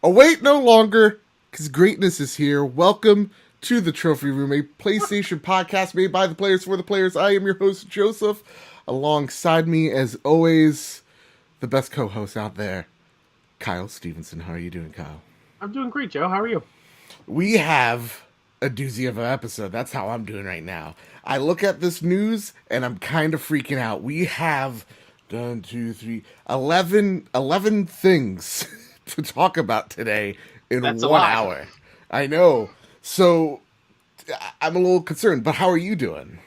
Await no longer, because greatness is here. Welcome to the Trophy Room, a PlayStation podcast made by the players for the players. I am your host, Joseph. Alongside me, as always, the best co-host out there, Kyle Stevenson. How are you doing, Kyle? I'm doing great, Joe. How are you? We have a doozy of an episode. That's how I'm doing right now. I look at this news, and I'm kind of freaking out. We have 11 things to talk about today in That's 1 hour. I know. So I'm a little concerned, but how are you doing?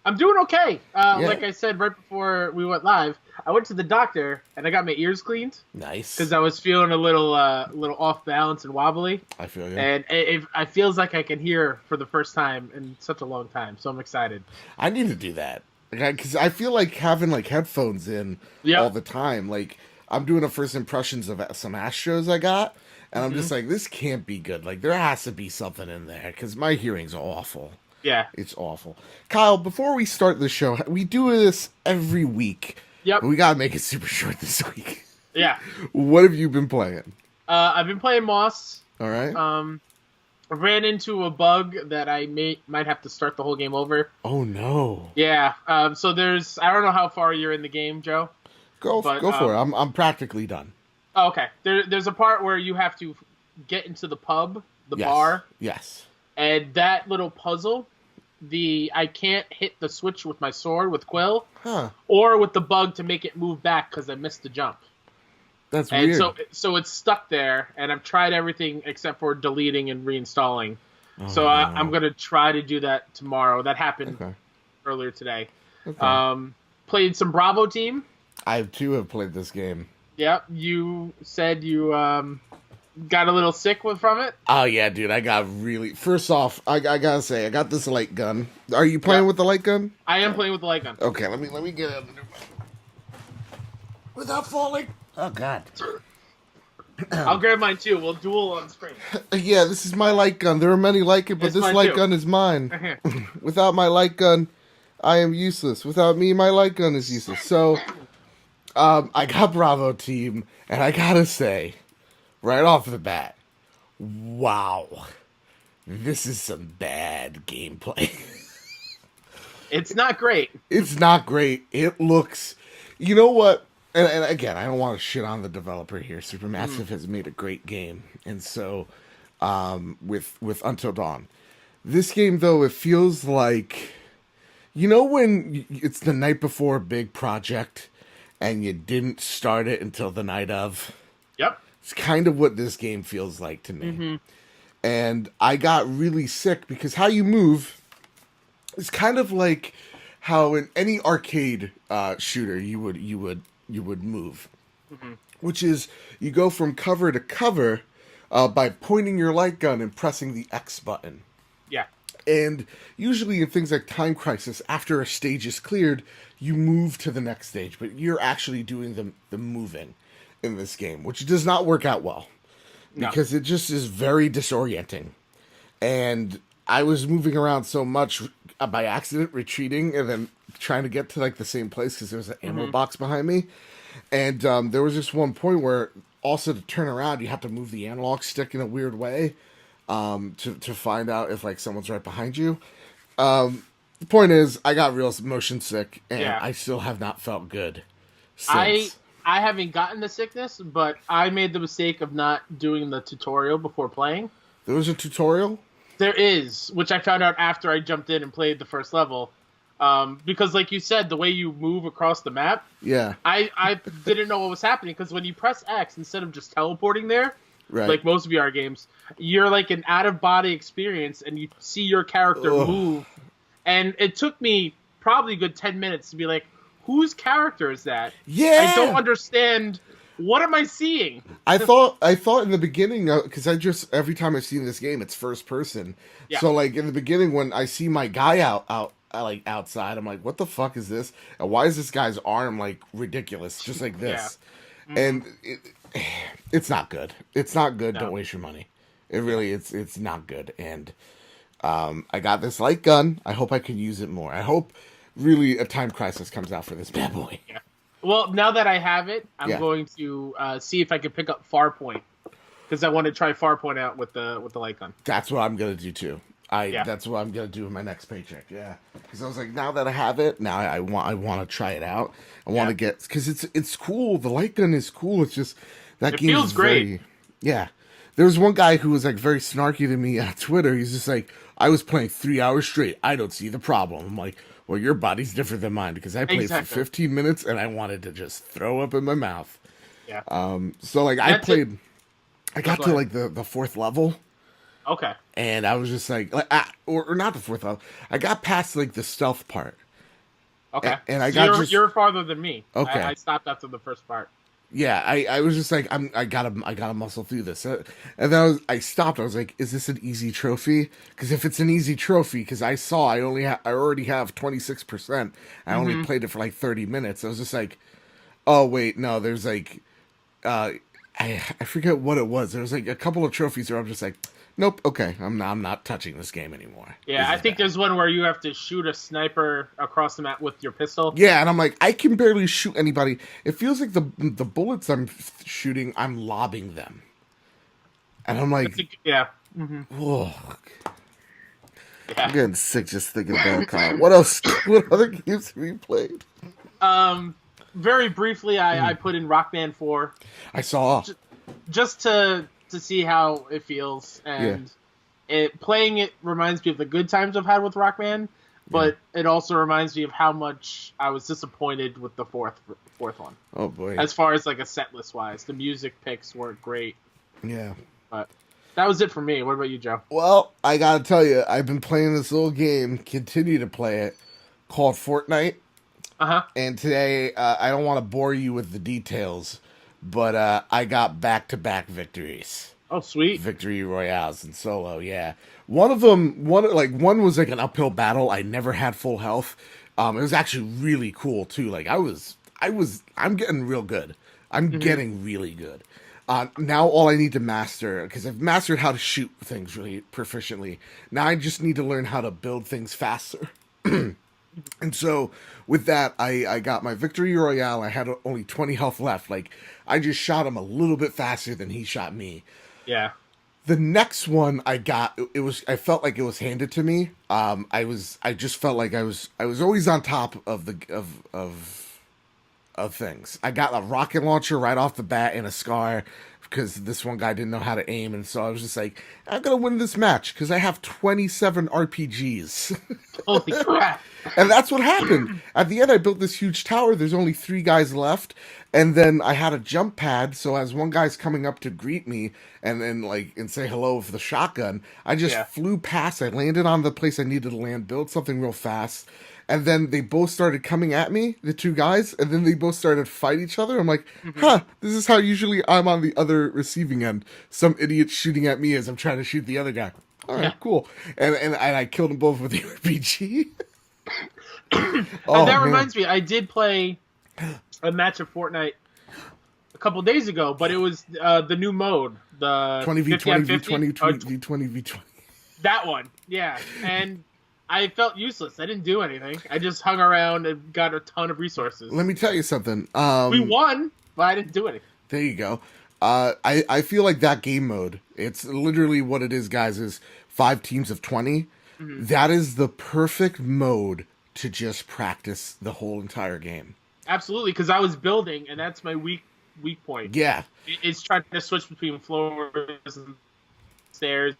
I'm doing okay. Like I said right before we went live, I went to the doctor and I got my ears cleaned. Nice. Because I was feeling a little off balance and wobbly. I feel you. And it feels like I can hear for the first time in such a long time, so I'm excited. I need to do that. Because I feel like having like headphones in all the time. Like, I'm doing a first impressions of some Astros I got, and I'm just like, this can't be good. Like, there has to be something in there, because my hearing's awful. Yeah. It's awful. Kyle, before we start the show, we do this every week. Yep. But we gotta make it super short this week. Yeah. What have you been playing? I've been playing Moss. All right. I ran into a bug that I might have to start the whole game over. Oh, no. Yeah. So there's... I don't know how far you're in the game, Joe. Go for it. I'm practically done. Oh, okay. There's a part where you have to get into the pub, the bar. Yes. And that little puzzle, I can't hit the switch with my sword, with Quill, or with the bug to make it move back because I missed the jump. That's weird. So it's stuck there, and I've tried everything except for deleting and reinstalling. Oh, I'm going to try to do that tomorrow. That happened earlier today. Okay. Played some Bravo Team. I, too, have played this game. Yep. You said you got a little sick from it? Oh, yeah, dude. I got really... First off, I gotta say, I got this light gun. Are you playing with the light gun? I am playing with the light gun. Okay, let me get it without falling. Oh, God. I'll grab mine, too. We'll duel on screen. Yeah, this is my light gun. There are many like it, but this light gun is mine. Without my light gun, I am useless. Without me, my light gun is useless. So... I got Bravo Team, and I gotta say, right off the bat, wow, this is some bad gameplay. It's not great. It's not great. It looks, you know what, and again, I don't want to shit on the developer here. Supermassive has made a great game, and so, with Until Dawn. This game, though, it feels like, you know when it's the night before a big project, and you didn't start it until the night of. Yep. It's kind of what this game feels like to me. Mm-hmm. And I got really sick because how you move is kind of like how in any arcade shooter you would move, which is you go from cover to cover by pointing your light gun and pressing the X button. Yeah. And usually in things like Time Crisis, after a stage is cleared, you move to the next stage, but you're actually doing the moving in this game, which does not work out well because it just is very disorienting. And I was moving around so much by accident, retreating and then trying to get to like the same place because there was an ammo box behind me. And there was just one point where also to turn around, you have to move the analog stick in a weird way to find out if like someone's right behind you. The point is, I got real motion sick, and I still have not felt good since. I haven't gotten the sickness, but I made the mistake of not doing the tutorial before playing. There was a tutorial? There is, which I found out after I jumped in and played the first level. Because like you said, the way you move across the map, I didn't know what was happening, because when you press X, instead of just teleporting there, like most VR games, you're like an out-of-body experience, and you see your character move. And it took me probably a good 10 minutes to be like, whose character is that? Yeah. I don't understand. What am I seeing? I thought in the beginning, because every time I've seen this game, it's first person. Yeah. So like in the beginning, when I see my guy outside, I'm like, what the fuck is this? And why is this guy's arm like ridiculous? Just like this. Yeah. And it's not good. It's not good. No. Don't waste your money. It really, it's not good. And, I got this light gun. I hope I can use it more. I hope really a Time Crisis comes out for this bad boy. Yeah. Well, now that I have it, I'm going to see if I can pick up Farpoint. because I want to try Farpoint out with the light gun. That's what I'm gonna do too. That's what I'm gonna do with my next paycheck. Yeah, because I was like, now that I have it, now I want to try it out. I want to get, because it's cool. The light gun is cool. It's just that game feels great. Yeah, there was one guy who was like very snarky to me on Twitter. He's just like, I was playing 3 hours straight. I don't see the problem. I'm like, well, your body's different than mine, because I played for 15 minutes and I wanted to just throw up in my mouth. Yeah. So like I got to like the fourth level. Okay. And I was just like or not the fourth level. I got past like the stealth part. Okay. And I you're farther than me. Okay. I stopped after the first part. Yeah, I was just like, I gotta muscle through this, and then I stopped. I was like, is this an easy trophy? Because if it's an easy trophy, because I already have 26%. I only played it for like 30 minutes. I was just like, oh wait, no, there's like, I forget what it was. There was like a couple of trophies where I'm just like, nope, okay, I'm not touching this game anymore. Yeah, I think there's one where you have to shoot a sniper across the map with your pistol. Yeah, and I'm like, I can barely shoot anybody. It feels like the bullets I'm shooting, I'm lobbing them. And I'm like, yeah. Whoa. Yeah. I'm getting sick just thinking about Kyle. What else? What other games have you played? Very briefly, I put in Rock Band 4. I saw. Just to see how it feels, and playing it reminds me of the good times I've had with Rock Band, but it also reminds me of how much I was disappointed with the fourth one. Oh boy! As far as like a set list wise, the music picks weren't great. Yeah, but that was it for me. What about you, Joe? Well, I gotta tell you, I've been playing this little game, continue to play it, called Fortnite. And today, I don't want to bore you with the details, but I got back-to-back victories. Oh, sweet. Victory royales in solo, yeah. One was like an uphill battle. I never had full health. It was actually really cool too. Like I'm getting real good. I'm getting really good. Now all I need to master, because I've mastered how to shoot things really proficiently. Now I just need to learn how to build things faster. And so with that, I got my victory royale. I had only 20 health left. Like, I just shot him a little bit faster than he shot me. Yeah. The next one I got, I felt like it was handed to me. I just felt like I was always on top of things. I got a rocket launcher right off the bat and a scar, because this one guy didn't know how to aim, and so I was just like, I'm gonna win this match because I have 27 RPGs. Holy crap! And that's what happened. At the end, I built this huge tower. There's only 3 guys left, and then I had a jump pad. So as one guy's coming up to greet me and say hello with the shotgun, I just flew past. I landed on the place I needed to land, built something real fast. And then they both started coming at me, the 2 guys, and then they both started fight each other. I'm like, this is how usually I'm on the other receiving end. Some idiot shooting at me as I'm trying to shoot the other guy. All right, cool. And I killed them both with the RPG. And that reminds me, I did play a match of Fortnite a couple days ago, but it was the new mode, the 20v20 v20. That one, yeah. And I felt useless. I didn't do anything. I just hung around and got a ton of resources. Let me tell you something. We won, but I didn't do anything. There you go. I feel like that game mode, it's literally what it is, guys, is 5 teams of 20. That is the perfect mode to just practice the whole entire game. Absolutely, because I was building, and that's my weak point. Yeah. It's trying to switch between floors and stairs.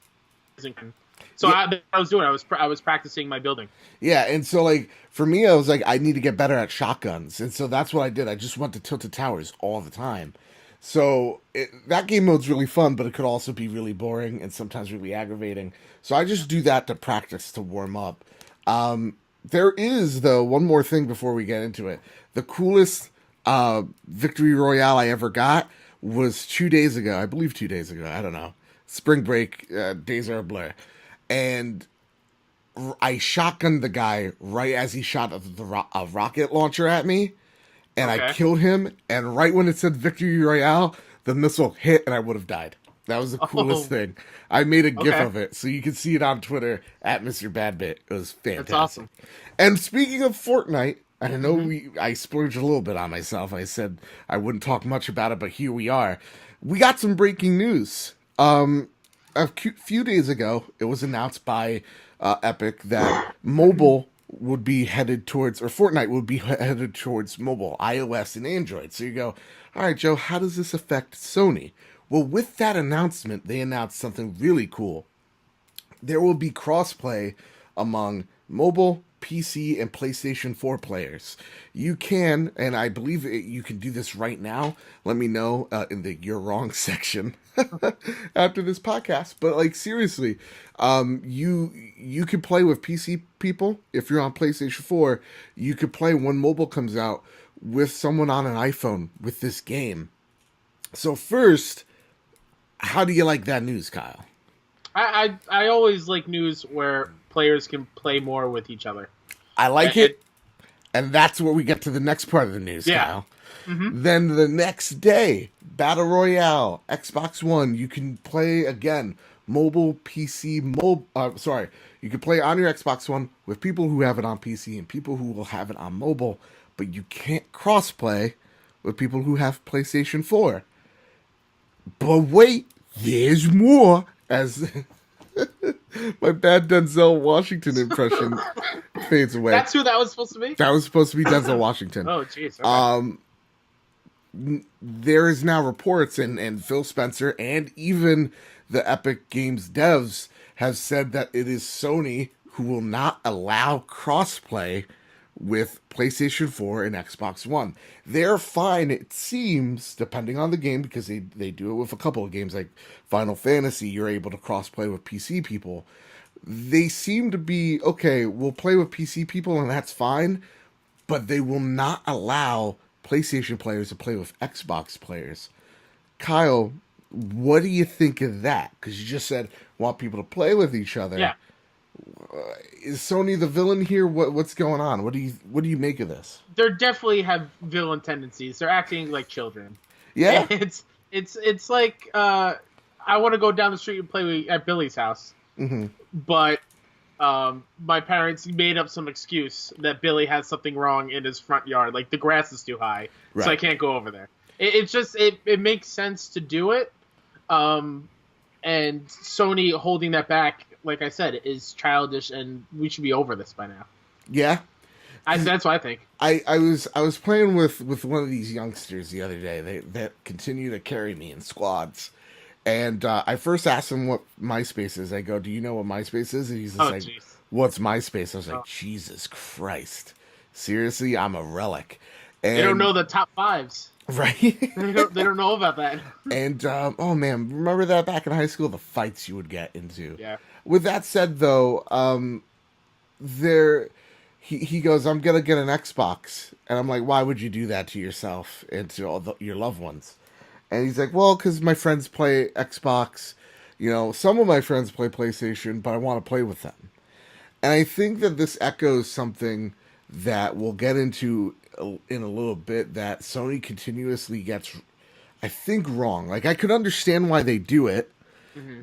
So I was doing. I was practicing my building. Yeah, and so like for me, I was like, I need to get better at shotguns, and so that's what I did. I just went to tilted towers all the time. So that game mode's really fun, but it could also be really boring and sometimes really aggravating. So I just do that to practice, to warm up. There is, though, one more thing before we get into it. The coolest victory royale I ever got was 2 days ago. I believe 2 days ago. I don't know. Spring break, days are a blur. And I shotgunned the guy right as he shot a rocket launcher at me. And I killed him, and right when it said Victory Royale, the missile hit, and I would have died. That was the coolest thing. I made a GIF of it, so you can see it on Twitter, at Mr. Badbit. It was fantastic. That's awesome. And speaking of Fortnite, I know I splurged a little bit on myself. I said I wouldn't talk much about it, but here we are. We got some breaking news. A few days ago, it was announced by Epic that mobile would be headed towards, or Fortnite would be headed towards mobile, iOS and Android. So you go, all right, Joe, how does this affect Sony? Well, with that announcement, they announced something really cool. There will be crossplay among mobile, PC, and PlayStation 4 players. You can, and I believe you can do this right now. Let me know in the "You're Wrong" section after this podcast. But like seriously, you can play with PC people if you're on PlayStation 4. You could play when mobile comes out with someone on an iPhone with this game. So first, how do you like that news, Kyle? I always like news where players can play more with each other. I like it. And that's where we get to the next part of the news, Kyle. Mm-hmm. Then the next day, Battle Royale, Xbox One, you can play again, mobile, PC, you can play on your Xbox One with people who have it on PC and people who will have it on mobile, but you can't cross-play with people who have PlayStation 4. But wait, there's more, as my bad Denzel Washington impression fades away. That's who that was supposed to be? That was supposed to be Denzel Washington. Oh, jeez. Okay. There is now reports, and Phil Spencer and even the Epic Games devs have said that it is Sony who will not allow crossplay with PlayStation 4 and Xbox One. They're fine, it seems, depending on the game, because they do it with a couple of games like Final Fantasy. You're able to crossplay with PC people. They seem to be, okay, we'll play with PC people and that's fine, but they will not allow PlayStation players to play with Xbox players. Kyle, what do you think of that? Because you just said want people to play with each other. Yeah. Is Sony the villain here? What's going on? What do you make of this? They definitely have villain tendencies. They're acting like children. Yeah. It's like I want to go down the street and play at Billy's house, but my parents made up some excuse that Billy has something wrong in his front yard, like the grass is too high, so I can't go over there. It makes sense to do it, and Sony holding that back, like I said, is childish, and we should be over this by now. Yeah, that's what I think. I was playing with one of these youngsters the other day. They continue to carry me in squads, and I first asked him what MySpace is. I go, "Do you know what MySpace is?" And he's just like, geez. "What's MySpace?" I was like, Jesus Christ, seriously, I'm a relic. And they don't know the top fives. Right? they don't know about that. And oh man, remember that back in high school, the fights you would get into. Yeah. With that said, though, he goes, "I'm gonna get an Xbox," and I'm like, "Why would you do that to yourself and to all your loved ones?" And he's like, "Well, because my friends play Xbox. You know, some of my friends play PlayStation, but I want to play with them." And I think that this echoes something that we'll get into in a little bit, that Sony continuously gets, I think, wrong. Like, I could understand why they do it,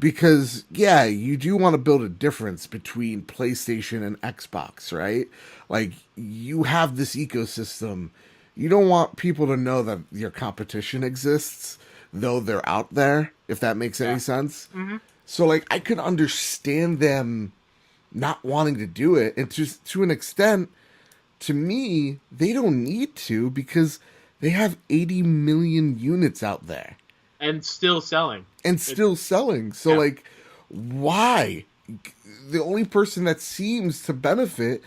because, yeah, you do want to build a difference between PlayStation and Xbox, right? Like, you have this ecosystem. You don't want people to know that your competition exists, though they're out there, if that makes any sense. So, like, I could understand them not wanting to do it, and to an extent, to me, they don't need to, because they have 80 million units out there. And still selling. So, like, why? The only person that seems to benefit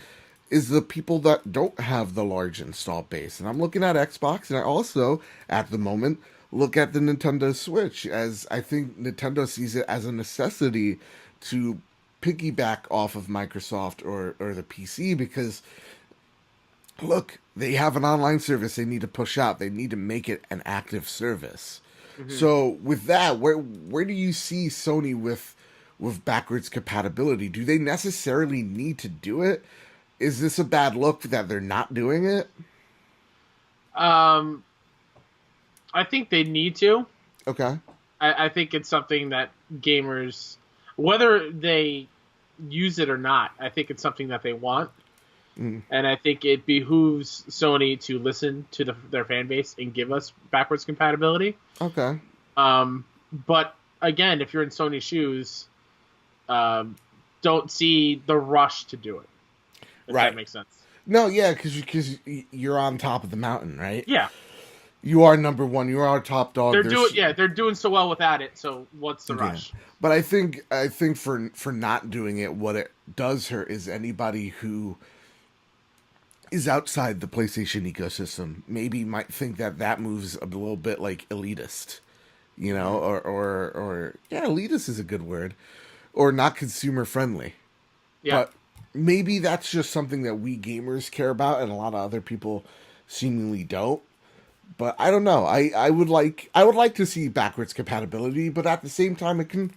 is the people that don't have the large install base. And I'm looking at Xbox, and I also, at the moment, look at the Nintendo Switch, as I think Nintendo sees it as a necessity to piggyback off of Microsoft or the PC, because look, they have an online service they need to push out. They need to make it an active service. So with that, where do you see Sony with backwards compatibility? Do they necessarily need to do it? Is this a bad look that they're not doing it? I think they need to. Okay. I think it's something that gamers, whether they use it or not, I think it's something that they want. And I think it behooves Sony to listen to their fan base and give us backwards compatibility. Okay. But again, if you're in Sony's shoes, don't see the rush to do it. If that makes sense. No, yeah, because you're on top of the mountain, right? Yeah. You are number one. You are top dog. They're doing so well without it. So what's the rush? But I think for not doing it, what it does hurt is anybody who is outside the PlayStation ecosystem maybe might think that moves a little bit like elitist, or elitist is a good word, or not consumer friendly. Yeah. But maybe that's just something that we gamers care about, and a lot of other people seemingly don't. But I don't know. I would like to see backwards compatibility, but at the same time, I can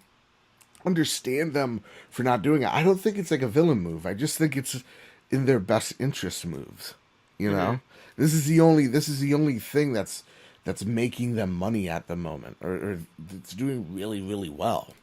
understand them for not doing it. I don't think it's like a villain move. I just think it's in their best interest moves. This is the only thing that's making them money at the moment, or it's doing really, really well.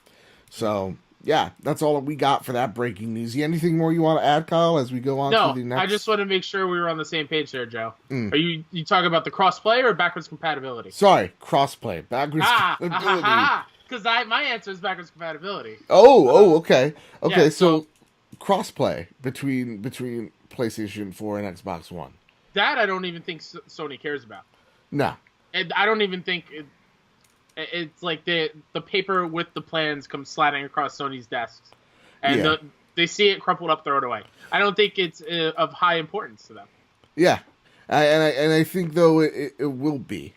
So yeah, that's all we got for that breaking news. Anything more you want to add, Kyle, as we go on to the next? I just want to make sure we were on the same page there, Joe. Are you talking about the crossplay or backwards compatibility? Sorry, crossplay. Backwards compatibility. Because my answer is backwards compatibility. Okay. Okay, Yeah, so crossplay between PlayStation 4 and Xbox One. That I don't even think Sony cares about. No. And I don't even think... It's like the paper with the plans comes sliding across Sony's desks, and they see it crumpled up, throw it away. I don't think it's of high importance to them. Yeah, and I think though it will be,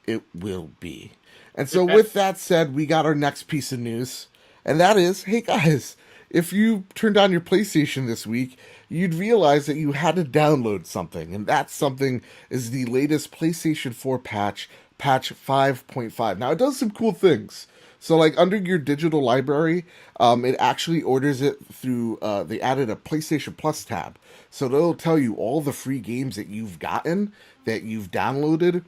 And so with that said, we got our next piece of news, and that is, hey guys, if you turned on your PlayStation this week, you'd realize that you had to download something, and that something is the latest PlayStation 4 patch 5.5. Now, it does some cool things. So, like, under your digital library, it actually orders it through, they added a PlayStation Plus tab. So, it'll tell you all the free games that you've gotten, that you've downloaded,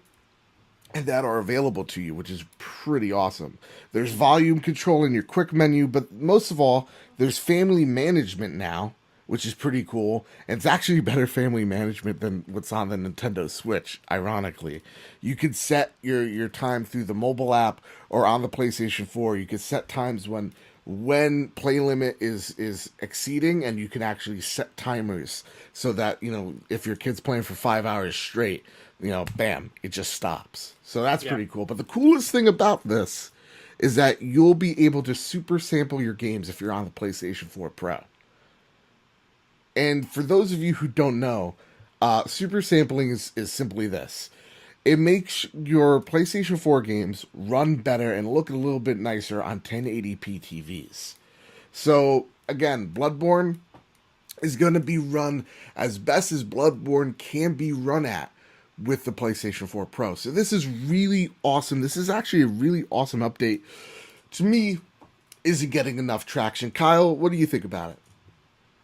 and that are available to you, which is pretty awesome. There's volume control in your quick menu, but most of all, there's family management now, which is pretty cool. And it's actually better family management than what's on the Nintendo Switch, ironically. You could set your time through the mobile app or on the PlayStation 4. You could set times when play limit is exceeding, and you can actually set timers so that, if your kid's playing for 5 hours straight, bam, it just stops. So that's pretty cool. But the coolest thing about this is that you'll be able to super sample your games if you're on the PlayStation 4 Pro. And for those of you who don't know, super sampling is simply this. It makes your PlayStation 4 games run better and look a little bit nicer on 1080p TVs. So, again, Bloodborne is going to be run as best as Bloodborne can be run at with the PlayStation 4 Pro. So this is really awesome. This is actually a really awesome update. To me, isn't getting enough traction. Kyle, what do you think about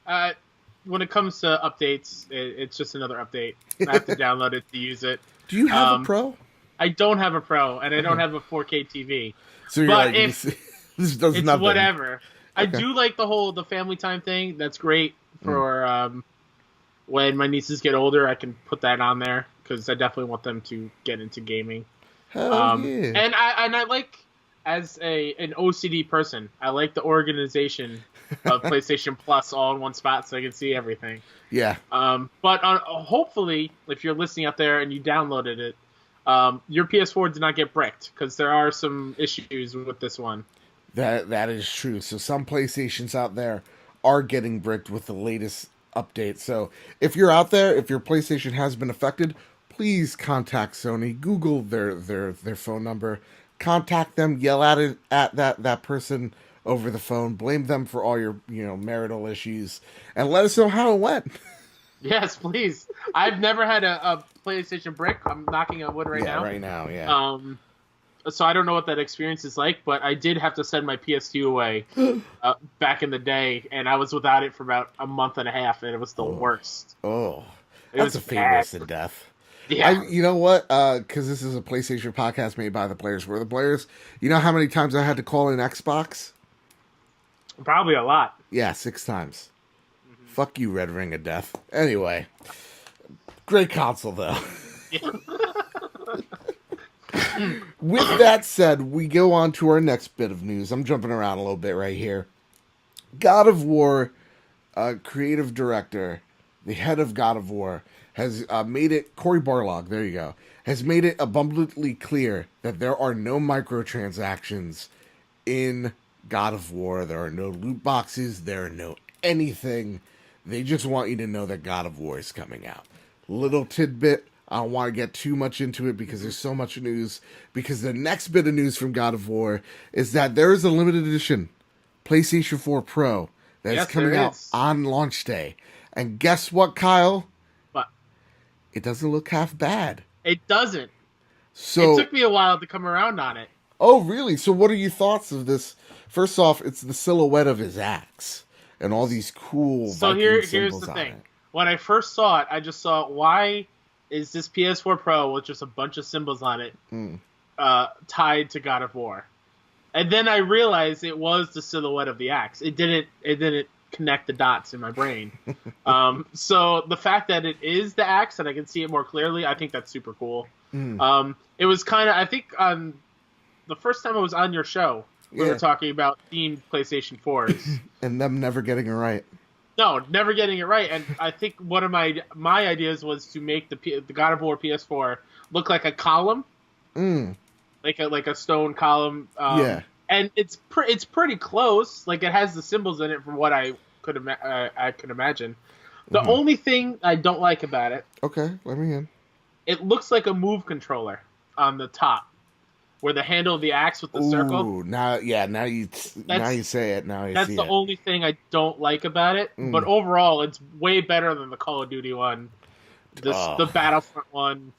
it? When it comes to updates, it's just another update. I have to download it to use it. Do you have a Pro? I don't have a Pro, and I don't have a 4K TV. So you're like, this does nothing. Whatever. I do like the family time thing. That's great for when my nieces get older. I can put that on there because I definitely want them to get into gaming. Hell yeah. And I like, as an OCD person, I like the organization of PlayStation Plus all in one spot so I can see everything. Yeah. But hopefully, if you're listening out there and you downloaded it, your PS4 did not get bricked, because there are some issues with this one. That is true. So some PlayStations out there are getting bricked with the latest update. So if you're out there, if your PlayStation has been affected, please contact Sony. Google their phone number. Contact them. Yell at that person over the phone, blame them for all your marital issues, and let us know how it went. Yes, please. I've never had a PlayStation brick. I'm knocking on wood now. Right now, yeah. So I don't know what that experience is like, but I did have to send my PS2 away back in the day, and I was without it for about a month and a half, and it was the worst. Oh, that's a famous to death. Yeah. You know what? Because this is a PlayStation podcast made by the players for the players. You know how many times I had to call in Xbox? Probably a lot. Yeah, 6 times. Mm-hmm. Fuck you, Red Ring of Death. Anyway, great console though. With that said, we go on to our next bit of news. I'm jumping around a little bit right here. God of War creative director, the head of God of War, has made it, Cory Barlog, there you go, has made it abundantly clear that there are no microtransactions in God of War. There are no loot boxes. There are no anything. They just want you to know that God of War is coming out. Little tidbit. I don't want to get too much into it because there's so much news. Because the next bit of news from God of War is that there is a limited edition PlayStation 4 Pro that is coming out on launch day. And guess what, Kyle? What? It doesn't look half bad. It doesn't. So it took me a while to come around on it. Oh, really? So what are your thoughts of this? First off, it's the silhouette of his axe and all these cool Viking here's the on thing. It. When I first saw it, I just saw, why is this PS4 Pro with just a bunch of symbols on it tied to God of War? And then I realized it was the silhouette of the axe. It didn't connect the dots in my brain. So the fact that it is the axe and I can see it more clearly, I think that's super cool. It was kind of, I think the first time I was on your show, we were talking about themed PlayStation 4s. And them never getting it right. No, never getting it right. And I think one of my ideas was to make the God of War PS4 look like a column. Like a stone column. And it's pretty close. Like, it has the symbols in it from what I could imagine. The only thing I don't like about it. Okay, let me in. It looks like a Move controller on the top, where the handle of the axe with the circle. Now you say it. That's the only thing I don't like about it. But overall, it's way better than the Call of Duty one, the Battlefront one.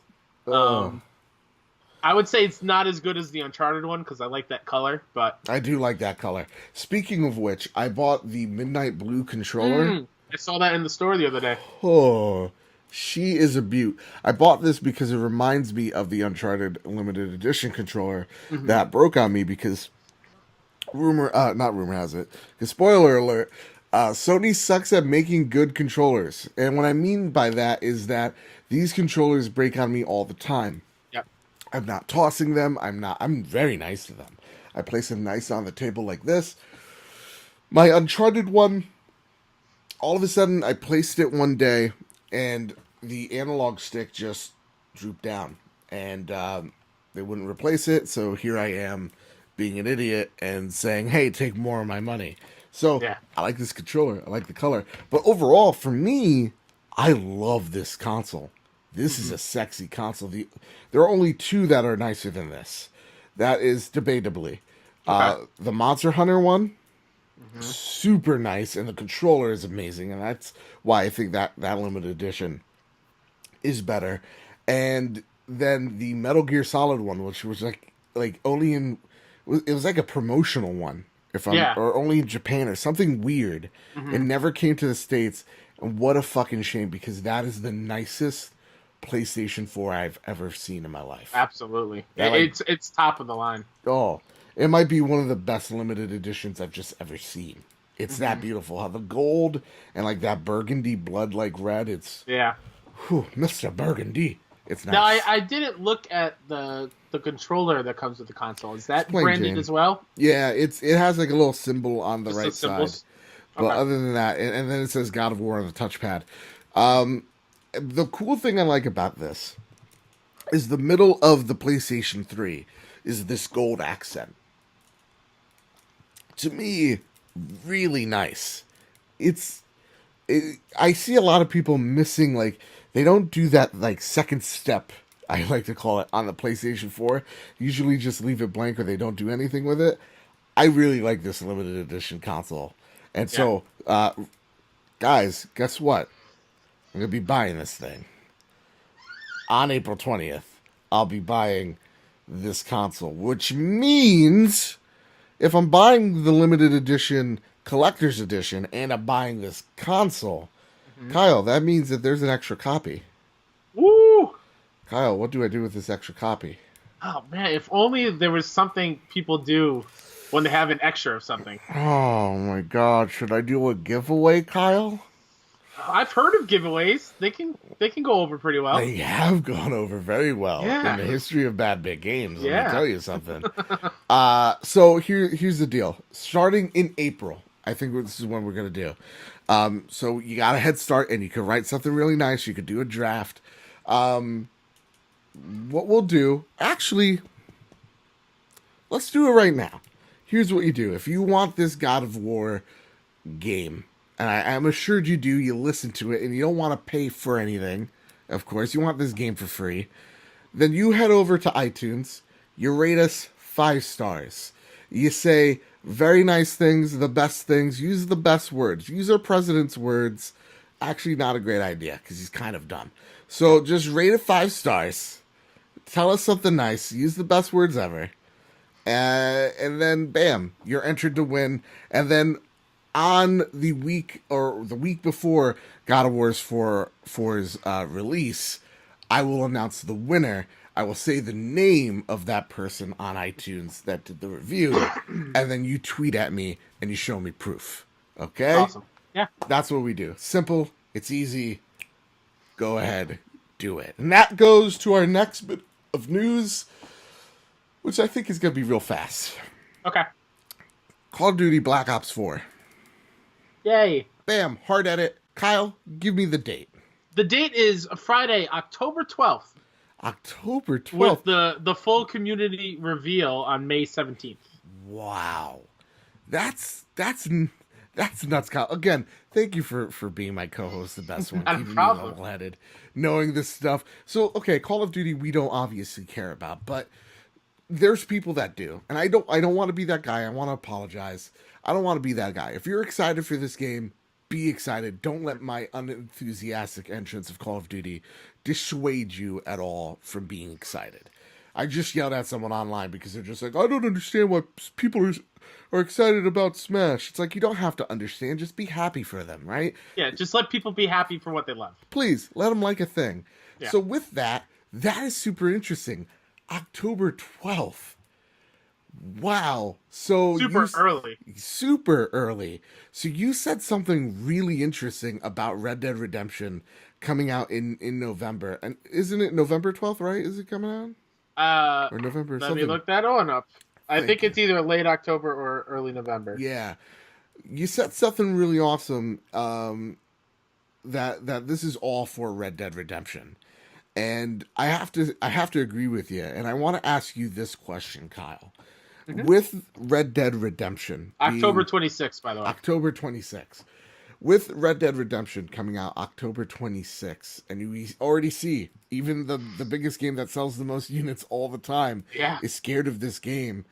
I would say it's not as good as the Uncharted one because I like that color, but I do like that color. Speaking of which, I bought the Midnight Blue controller. I saw that in the store the other day. Oh, she is a beaut. I bought this because it reminds me of the Uncharted limited edition controller that broke on me because not rumor has it, because spoiler alert, Sony sucks at making good controllers. And what I mean by that is that these controllers break on me all the time. I'm not tossing them. I'm very nice to them. I place them nice on the table like this. My Uncharted one, all of a sudden I placed it one day and the analog stick just drooped down and they wouldn't replace it. So here I am being an idiot and saying, hey, take more of my money. So I like this controller. I like the color. But overall, for me, I love this console. This is a sexy console. There are only two that are nicer than this. That is debatably. The Monster Hunter one, super nice, and the controller is amazing, and that's why I think that limited edition is better. And then the Metal Gear Solid one, which was like only in, it was like a promotional one, or only in Japan or something weird. It never came to the States, and what a fucking shame, because that is the nicest PlayStation 4 I've ever seen in my life. Absolutely. It's top of the line. Oh, it might be one of the best limited editions I've just ever seen. It's that beautiful. How the gold and like that burgundy blood like red, it's Mr. Burgundy. It's nice. Now I didn't look at the controller that comes with the console. Is that branded as well? Yeah, it has like a little symbol on the right side. But other than that, and then it says God of War on the touchpad. The cool thing I like about this is the middle of the PlayStation 3 is this gold accent. To me, really nice. I see a lot of people missing, like, they don't do that, like, second step, I like to call it, on the PlayStation 4. Usually just leave it blank or they don't do anything with it. I really like this limited edition console. And so, guys, guess what? I'm going to be buying this thing. On April 20th, I'll be buying this console, which means if I'm buying the limited edition, collector's edition, and I'm buying this console, Kyle, that means that there's an extra copy. Woo! Kyle, what do I do with this extra copy? Oh, man, if only there was something people do when they have an extra of something. Oh, my God. Should I do a giveaway, Kyle? I've heard of giveaways. They can go over pretty well. They have gone over very well Yeah. in the history of bad big games. Let Yeah. me tell you something. So here's the deal. Starting in April, I think this is when we're gonna do. So you got a head start, and you can write something really nice. You could do a draft. What we'll do, actually, let's do it right now. Here's what you do. If you want this God of War game, and I'm assured you do, you listen to it, and you don't want to pay for anything, of course, you want this game for free, then you head over to iTunes, you rate us 5 stars. You say very nice things, the best things, use the best words. Use our president's words. Actually, not a great idea, because he's kind of dumb. So just rate it 5 stars. Tell us something nice. Use the best words ever. And then, bam, you're entered to win. And then on the week before God of War's 4's release, I will announce the winner. I will say the name of that person on iTunes that did the review, and then you tweet at me and you show me proof. Okay? Awesome. Yeah. That's what we do. Simple. It's easy. Go ahead. Do it. And that goes to our next bit of news, which I think is going to be real fast. Okay. Call of Duty Black Ops 4. Yay. Bam. Hard edit. Kyle, give me the date. The date is Friday, October 12th. October 12th. With the full community reveal on May 17th. Wow. That's nuts, Kyle. Again, thank you for being my co-host, the best one. Not a problem. Level-headed, knowing this stuff. So, okay, Call of Duty we don't obviously care about, but there's people that do. And I don't want to be that guy. I want to apologize. I don't want to be that guy. If you're excited for this game, be excited. Don't let my unenthusiastic entrance of Call of Duty dissuade you at all from being excited. I just yelled at someone online because they're just like, I don't understand why people are excited about Smash. It's like, you don't have to understand. Just be happy for them, right? Yeah, just let people be happy for what they love. Please, let them like a thing. Yeah. So with that is super interesting. October 12th. Wow. So early. Super early. So you said something really interesting about Red Dead Redemption coming out in November. And isn't it November 12th, right? Is it coming out? Or November let something. me look that on up. I think it's either late October or early November. Yeah. You said something really awesome, that this is all for Red Dead Redemption. And I have to agree with you. And I want to ask you this question, Kyle. Mm-hmm. With Red Dead Redemption, October 26th, by the way. October 26th. With Red Dead Redemption coming out October 26th, and we already see even the biggest game that sells the most units all the time is scared of this game.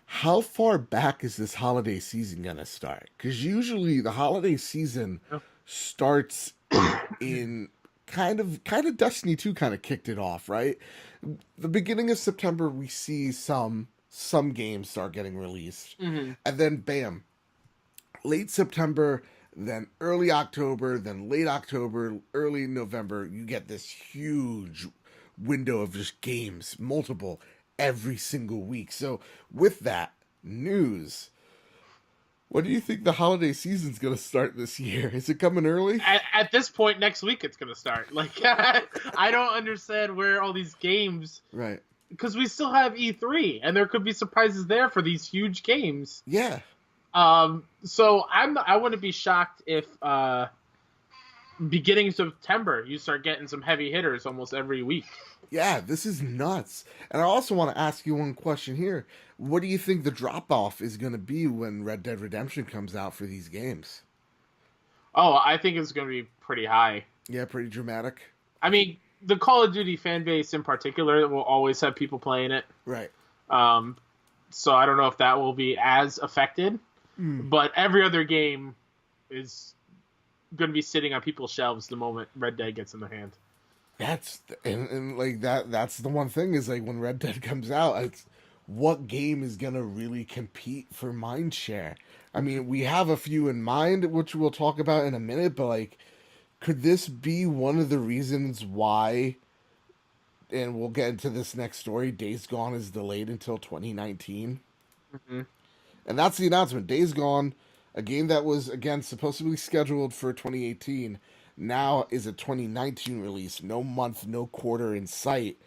How far back is this holiday season gonna start? Because usually the holiday season starts in kind of Destiny 2 kind of kicked it off, right? The beginning of September we see some games start getting released, and then bam, late September, then early October, then late October, early November, you get this huge window of just games, multiple, every single week. So with that news, what do you think the holiday season's going to start this year? Is it coming early? At this point, next week it's going to start. Like, I don't understand where all these games... Right. Because we still have E3, and there could be surprises there for these huge games. Yeah. So I wouldn't be shocked if beginning of September you start getting some heavy hitters almost every week. Yeah, this is nuts. And I also want to ask you one question here. What do you think the drop-off is going to be when Red Dead Redemption comes out for these games? Oh, I think it's going to be pretty high. Yeah, pretty dramatic. I mean, the Call of Duty fan base in particular will always have people playing it. Right. So I don't know if that will be as affected. But every other game is going to be sitting on people's shelves the moment Red Dead gets in their hand. That's the one thing is like when Red Dead comes out, it's what game is going to really compete for mind share? I mean, we have a few in mind, which we'll talk about in a minute, but like, could this be one of the reasons why, and we'll get into this next story, Days Gone is delayed until 2019? Mm-hmm. And that's the announcement. Days Gone, a game that was, again, supposed to be scheduled for 2018, now is a 2019 release, no month, no quarter in sight.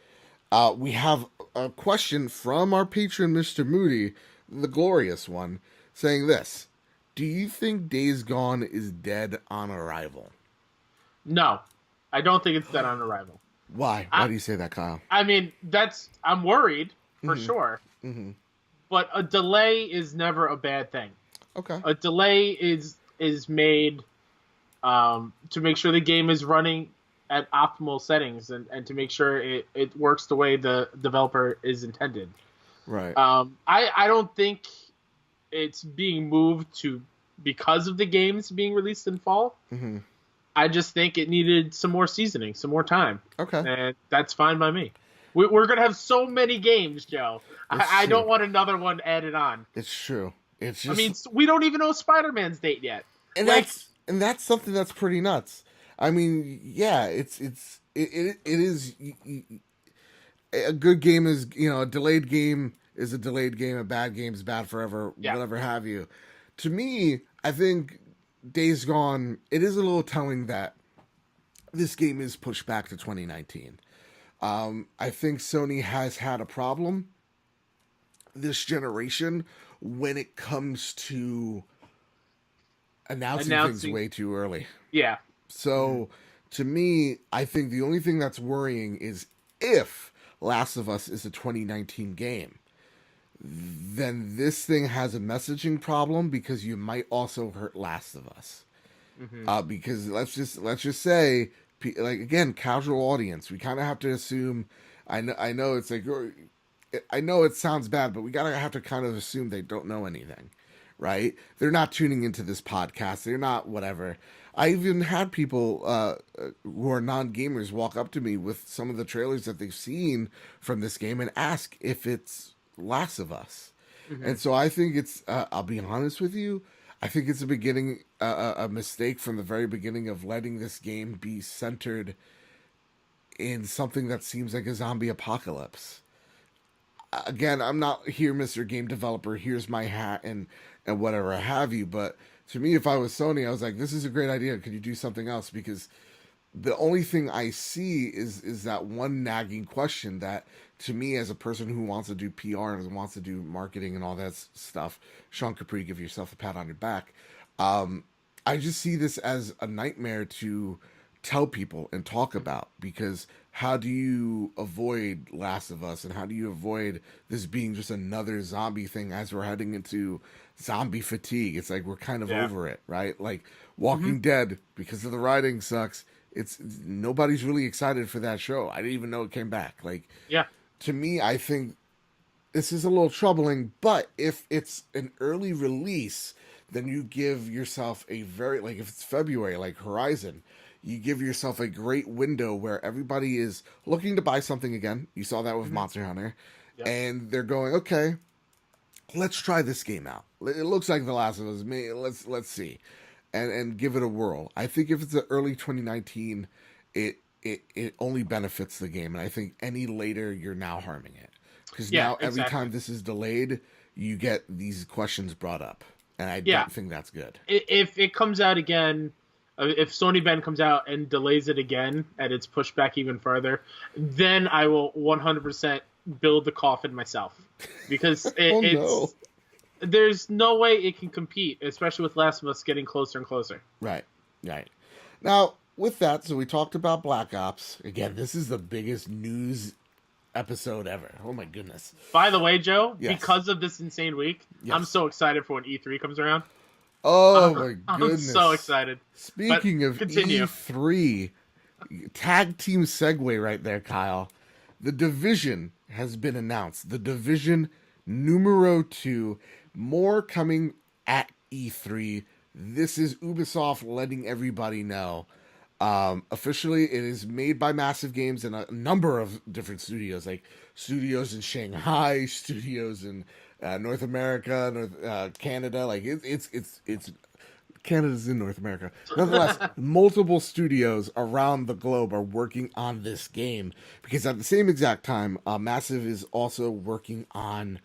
We have a question from our patron, Mr. Moody, the glorious one, saying this. Do you think Days Gone is dead on arrival? No, I don't think it's dead on arrival. Why? Why do you say that, Kyle? I mean, I'm worried for sure. Mm-hmm. But a delay is never a bad thing. Okay. A delay is made to make sure the game is running at optimal settings and to make sure it works the way the developer is intended. Right. I don't think it's being moved to because of the games being released in fall. Mm-hmm. I just think it needed some more seasoning, some more time. Okay. And that's fine by me. We're going to have so many games, Joe. I don't want another one added on. It's true. It's just... I mean, we don't even know Spider-Man's date yet. And that's something that's pretty nuts. I mean, yeah, it is... A good game is, a delayed game is a delayed game. A bad game is bad forever, whatever have you. To me, I think Days Gone, it is a little telling that this game is pushed back to 2019. I think Sony has had a problem this generation when it comes to announcing things way too early. Yeah. So, to me, I think the only thing that's worrying is if Last of Us is a 2019 game, then this thing has a messaging problem because you might also hurt Last of Us. Mm-hmm. Because let's just say, like, again, casual audience, we kind of have to assume. I know it's like, I know it sounds bad, but we have to kind of assume they don't know anything, right? They're not tuning into this podcast. They're not whatever. I even had people who are non-gamers walk up to me with some of the trailers that they've seen from this game and ask if it's Last of Us. Mm-hmm. And so I think it's, I'll be honest with you, I think it's a mistake from the very beginning of letting this game be centered in something that seems like a zombie apocalypse. Again, I'm not here, Mr. Game Developer, here's my hat and whatever have you, but to me, if I was Sony, I was like, this is a great idea. Could you do something else? Because the only thing I see is that one nagging question that, to me, as a person who wants to do PR and wants to do marketing and all that stuff, Sean Capri, give yourself a pat on your back. I just see this as a nightmare to tell people and talk about, because how do you avoid Last of Us and how do you avoid this being just another zombie thing as we're heading into zombie fatigue? It's like we're kind of over it, right? Like Walking Dead, because of the writing sucks, it's nobody's really excited for that show. I didn't even know it came back. Like, to me, I think this is a little troubling, but if it's an early release, then you give yourself a very, like if it's February, like Horizon, you give yourself a great window where everybody is looking to buy something again. You saw that with Monster Hunter. Yep. And they're going, okay, let's try this game out. It looks like The Last of Us. Let's see. And give it a whirl. I think if it's an early 2019, it only benefits the game. And I think any later, you're now harming it. Because now every time this is delayed, you get these questions brought up. And I don't think that's good. If it comes out again, if Sony Bend comes out and delays it again and it's pushed back even further, then I will 100% build the coffin myself. Because there's no way it can compete, especially with Last of Us getting closer and closer. Right. Now, with that, so we talked about Black Ops. Again, this is the biggest news episode ever. Oh my goodness. By the way, Joe, because of this insane week, I'm so excited for when E3 comes around. Oh my goodness. I'm so excited. Speaking of E3, tag team segue right there, Kyle. The Division has been announced. The Division numero 2. More coming at E3. This is Ubisoft letting everybody know. Officially, it is made by Massive Games and a number of different studios, like studios in Shanghai, studios in North America, Canada. Like it's Canada's in North America. Nonetheless, multiple studios around the globe are working on this game, because at the same exact time, Massive is also working on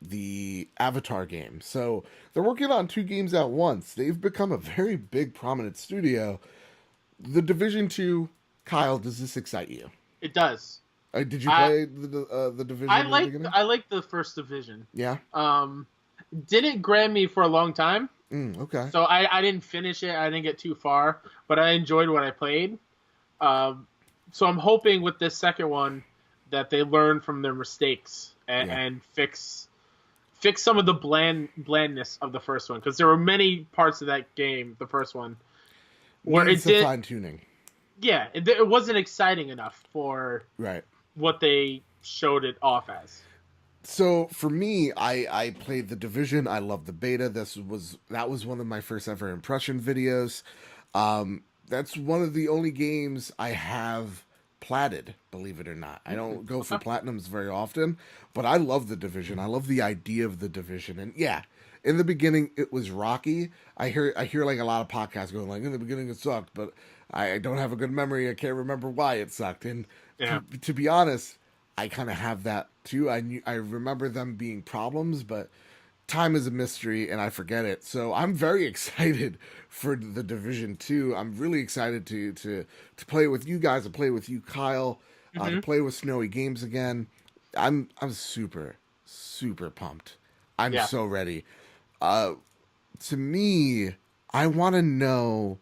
the Avatar game. So they're working on 2 games at once. They've become a very big, prominent studio. The Division 2, Kyle, does this excite you? It does. Did you play the Division? I like the first Division. Yeah. Didn't grab me for a long time. Okay. So I didn't finish it. I didn't get too far, but I enjoyed what I played. So I'm hoping with this second one that they learn from their mistakes and fix some of the blandness of the first one, because there were many parts of that game, the first one, where it did fine tuning. Yeah, it wasn't exciting enough for what they showed it off as. So for me, I played the Division. I loved the beta. That was one of my first ever impression videos. That's one of the only games I have platted, believe it or not. I don't go for platinums very often, but I love the Division. I love the idea of the Division. And yeah, in the beginning it was rocky. I hear like a lot of podcasts going like, in the beginning it sucked, but I don't have a good memory. I can't remember why it sucked. And to be honest, I kind of have that too. I remember them being problems, but time is a mystery and I forget it. So I'm very excited for the Division 2. I'm really excited to play with you guys, to play with you, Kyle, to play with Snowy Games again. I'm super, super pumped. I'm so ready. To me, I want to know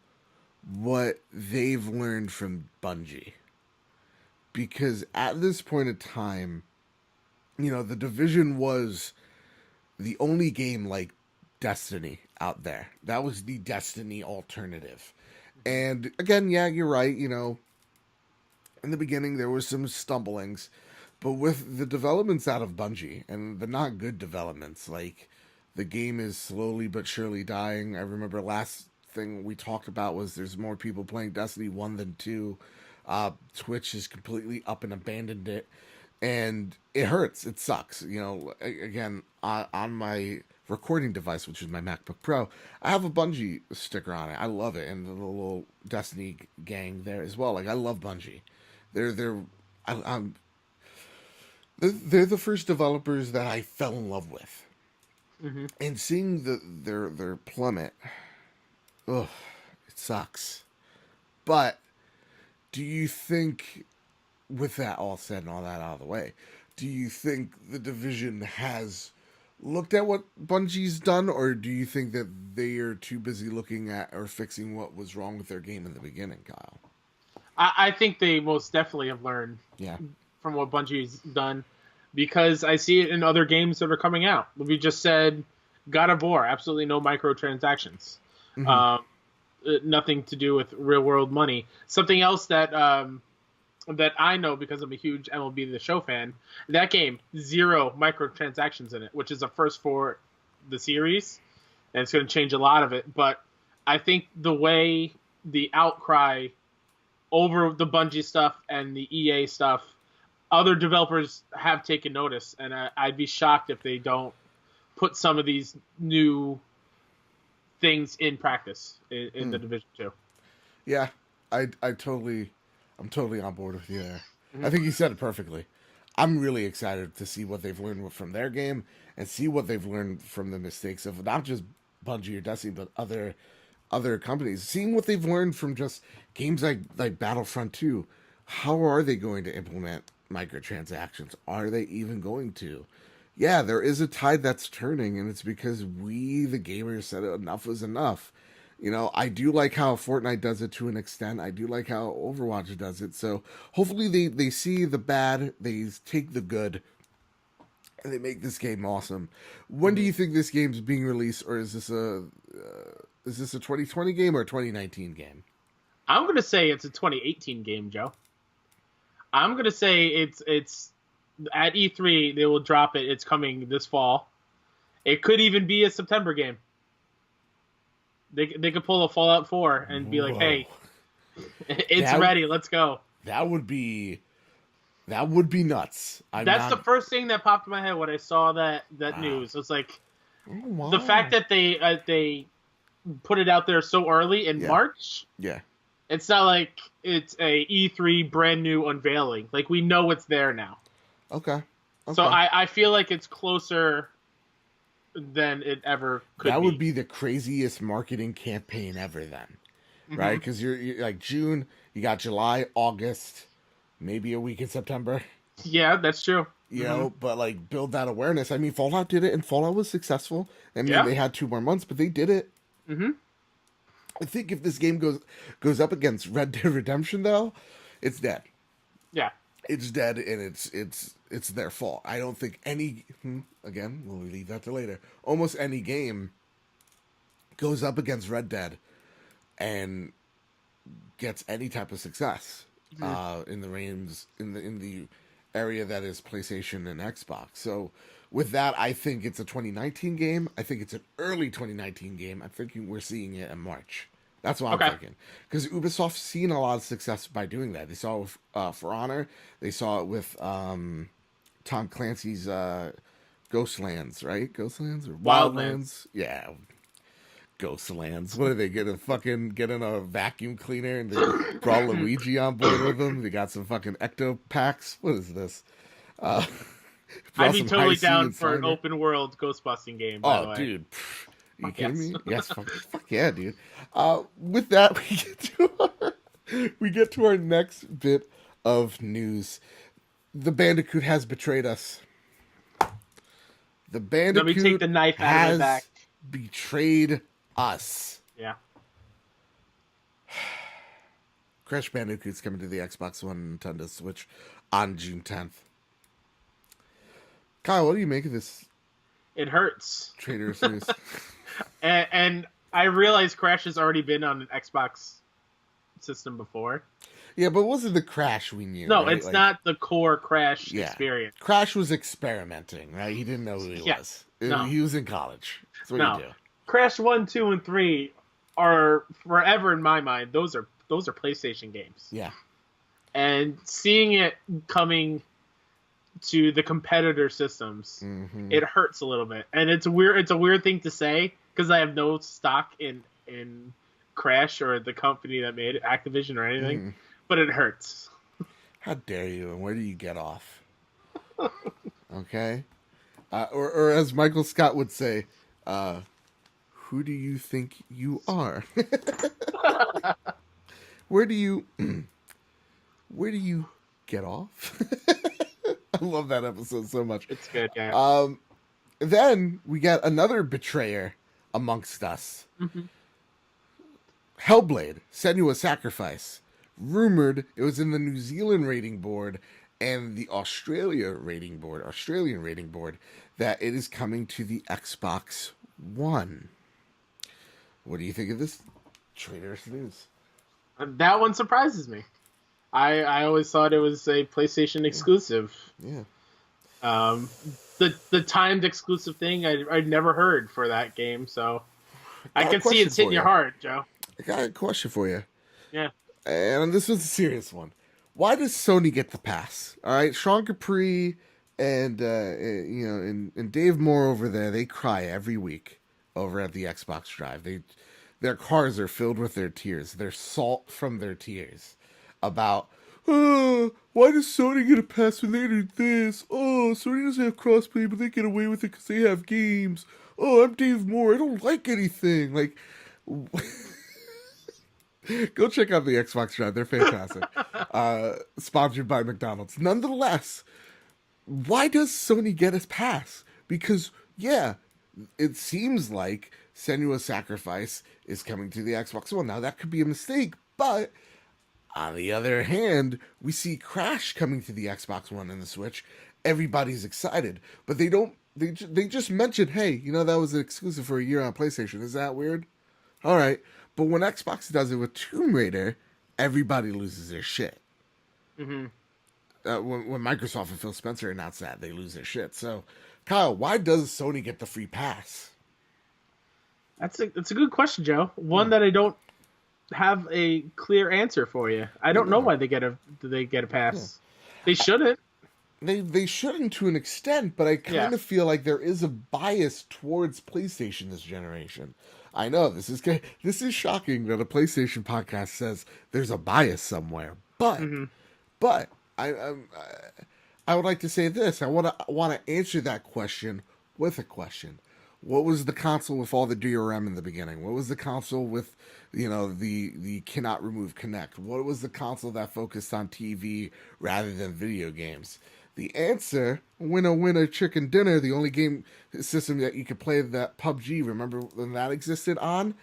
what they've learned from Bungie. Because at this point in time, the Division was the only game like Destiny out there. That was the Destiny alternative. And again, yeah, you're right. In the beginning, there was some stumblings. But with the developments out of Bungie, and the not good developments, like the game is slowly but surely dying. I remember last thing we talked about was there's more people playing Destiny 1 than 2. Twitch has completely up and abandoned it, and it hurts. It sucks. Again, on my recording device, which is my MacBook Pro, I have a Bungie sticker on it. I love it, and the little Destiny gang there as well. Like, I love Bungie. They're the first developers that I fell in love with, and seeing their plummet, it sucks. But do you think, with that all said and all that out of the way, do you think the Division has looked at what Bungie's done, or do you think that they are too busy looking at or fixing what was wrong with their game in the beginning, Kyle? I think they most definitely have learned from what Bungie's done, because I see it in other games that are coming out. We just said God of War, absolutely no microtransactions. Nothing to do with real world money. Something else that that I know, because I'm a huge MLB The Show fan, that game, 0 microtransactions in it, which is a first for the series, and it's going to change a lot of it. But I think the way the outcry over the Bungie stuff and the EA stuff, other developers have taken notice, and I'd be shocked if they don't put some of these new things in practice in the Division 2. Yeah, I'm totally on board with you there. I think you said it perfectly. I'm really excited to see what they've learned from their game and see what they've learned from the mistakes of not just Bungie or Destiny, but other companies. Seeing what they've learned from just games like Battlefront 2. How are they going to implement microtransactions? Are they even going to? Yeah, there is a tide that's turning, and it's because we, the gamers, said enough was enough. I do like how Fortnite does it to an extent. I do like how Overwatch does it. So hopefully they see the bad, they take the good, and they make this game awesome. When do you think this game's being released, or is this a 2020 game or a 2019 game? I'm going to say it's a 2018 game, Joe. I'm going to say it's at E3, they will drop it. It's coming this fall. It could even be a September game. They could pull a Fallout 4 and be like, hey, it's ready. Let's go. That would be nuts. That's the first thing that popped in my head when I saw that news. It's like, the fact that they put it out there so early in March. Yeah. It's not like it's a E3 brand new unveiling. Like, we know it's there now. Okay. So I feel like it's closer than it ever could. That would be the craziest marketing campaign ever, then, right? Because you're like June, you got July, August, maybe a week in September. Yeah, that's true. You know, but like build that awareness. I mean, Fallout did it, and Fallout was successful. I mean, they had 2 more months, but they did it. I think if this game goes up against Red Dead Redemption, though, it's dead. Yeah, it's dead, and it's their fault. I don't think any. Again, we'll leave that to later. Almost any game goes up against Red Dead and gets any type of success in the range in the area that is PlayStation and Xbox. So with that, I think it's a 2019 game. I think it's an early 2019 game. I'm thinking we're seeing it in March. That's what I'm thinking. Because Ubisoft's seen a lot of success by doing that. They saw it with For Honor. They saw it with Tom Clancy's Ghostlands, right? Ghostlands or Wildlands? Yeah. Ghostlands. What are they gonna fucking get in a vacuum cleaner and they brought Luigi on board with them? They got some fucking ecto packs. What is this? I'd be totally down for an open world Ghostbusting game. By the way. Dude. You kidding me? Yes, fuck yeah, dude. With that, we get to our next bit of news. The Bandicoot has betrayed us. The Bandicoot Let me take the knife out of my back. Betrayed us. Yeah. Crash Bandicoot's coming to the Xbox One and Nintendo Switch on June 10th. Kyle, what do you make of this? It hurts. Traitorous news. And I realize Crash has already been on an Xbox system before. Yeah, but it wasn't the Crash we knew. No, right? it's not the core Crash experience. Crash was experimenting, right? He didn't know who he was. No. He was in college. That's what you do. Crash 1, 2, and 3 are forever in my mind. Those are PlayStation games. Yeah. And seeing it coming to the competitor systems, it hurts a little bit. And it's a weird thing to say because I have no stock in Crash or the company that made it, Activision or anything, but it hurts. How dare you? And where do you get off? Okay? Or as Michael Scott would say, who do you think you are? Where do you get off? I love that episode so much. It's good, yeah. Then we got another betrayer amongst us. Hellblade, Senua's Sacrifice. Rumored it was in the New Zealand rating board and the Australian rating board that it is coming to the Xbox One. What do you think of this traitorous news? That one surprises me. I always thought it was a PlayStation exclusive. Yeah. The timed exclusive thing I'd never heard for that game, so I can see it's hitting your heart, Joe. I got a question for you. Yeah. And this was a serious one. Why does Sony get the pass? All right, Sean Capri and and Dave Moore over there, they cry every week over at the Xbox Drive. Their cars are filled with their tears. They're salt from their tears about, why does Sony get a pass when they did this? Oh, Sony doesn't have crossplay, but they get away with it because they have games. Oh, I'm Dave Moore. I don't like anything. Like, go check out the Xbox Drive. They're fantastic. Sponsored by McDonald's. Nonetheless, why does Sony get a pass? Because, yeah, it seems like Senua's Sacrifice is coming to the Xbox One. Now, that could be a mistake, but on the other hand, we see Crash coming to the Xbox One and the Switch. Everybody's excited, but they don't. They just mentioned, hey, that was an exclusive for a year on PlayStation. Is that weird? All right, but when Xbox does it with Tomb Raider, everybody loses their shit. When Microsoft and Phil Spencer announced that, they lose their shit. So, Kyle, why does Sony get the free pass? That's a good question, Joe. One that I don't have a clear answer for you. I don't know why they get a pass. Yeah. They shouldn't. They shouldn't to an extent, but I kind of feel like there is a bias towards PlayStation this generation. I know this is shocking that a PlayStation podcast says there's a bias somewhere, but I would like to say this. I want to answer that question with a question. What was the console with all the DRM in the beginning? What was the console with, the cannot remove Kinect? What was the console that focused on TV rather than video games? The answer, winner, winner, chicken dinner, the only game system that you could play that PUBG, remember when that existed on?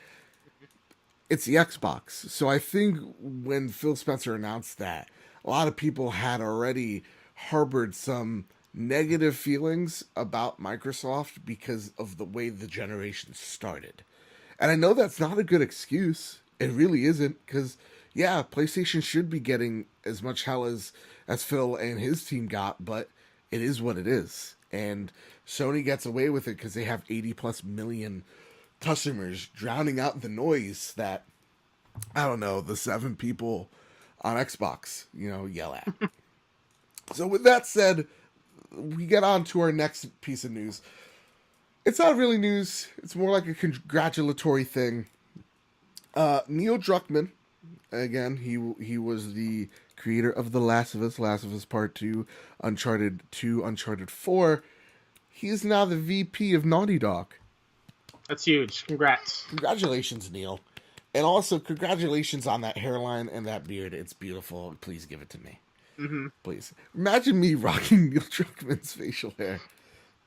It's the Xbox. So I think when Phil Spencer announced that, a lot of people had already harbored some negative feelings about Microsoft because of the way the generation started. And I know that's not a good excuse. It really isn't, because, yeah, PlayStation should be getting as much hell as Phil and his team got, but it is what it is. And Sony gets away with it because they have 80+ million customers, drowning out the noise that, I don't know, the 7 people on Xbox, yell at. So with that said, we get on to our next piece of news. It's not really news. It's more like a congratulatory thing. Neil Druckmann, again, he was the creator of The Last of Us Part 2, Uncharted 2, Uncharted 4. He is now the VP of Naughty Dog. That's huge. Congrats. Congratulations, Neil. And also, congratulations on that hairline and that beard. It's beautiful. Please give it to me. Mm-hmm. Please. Imagine me rocking Neil Druckmann's facial hair.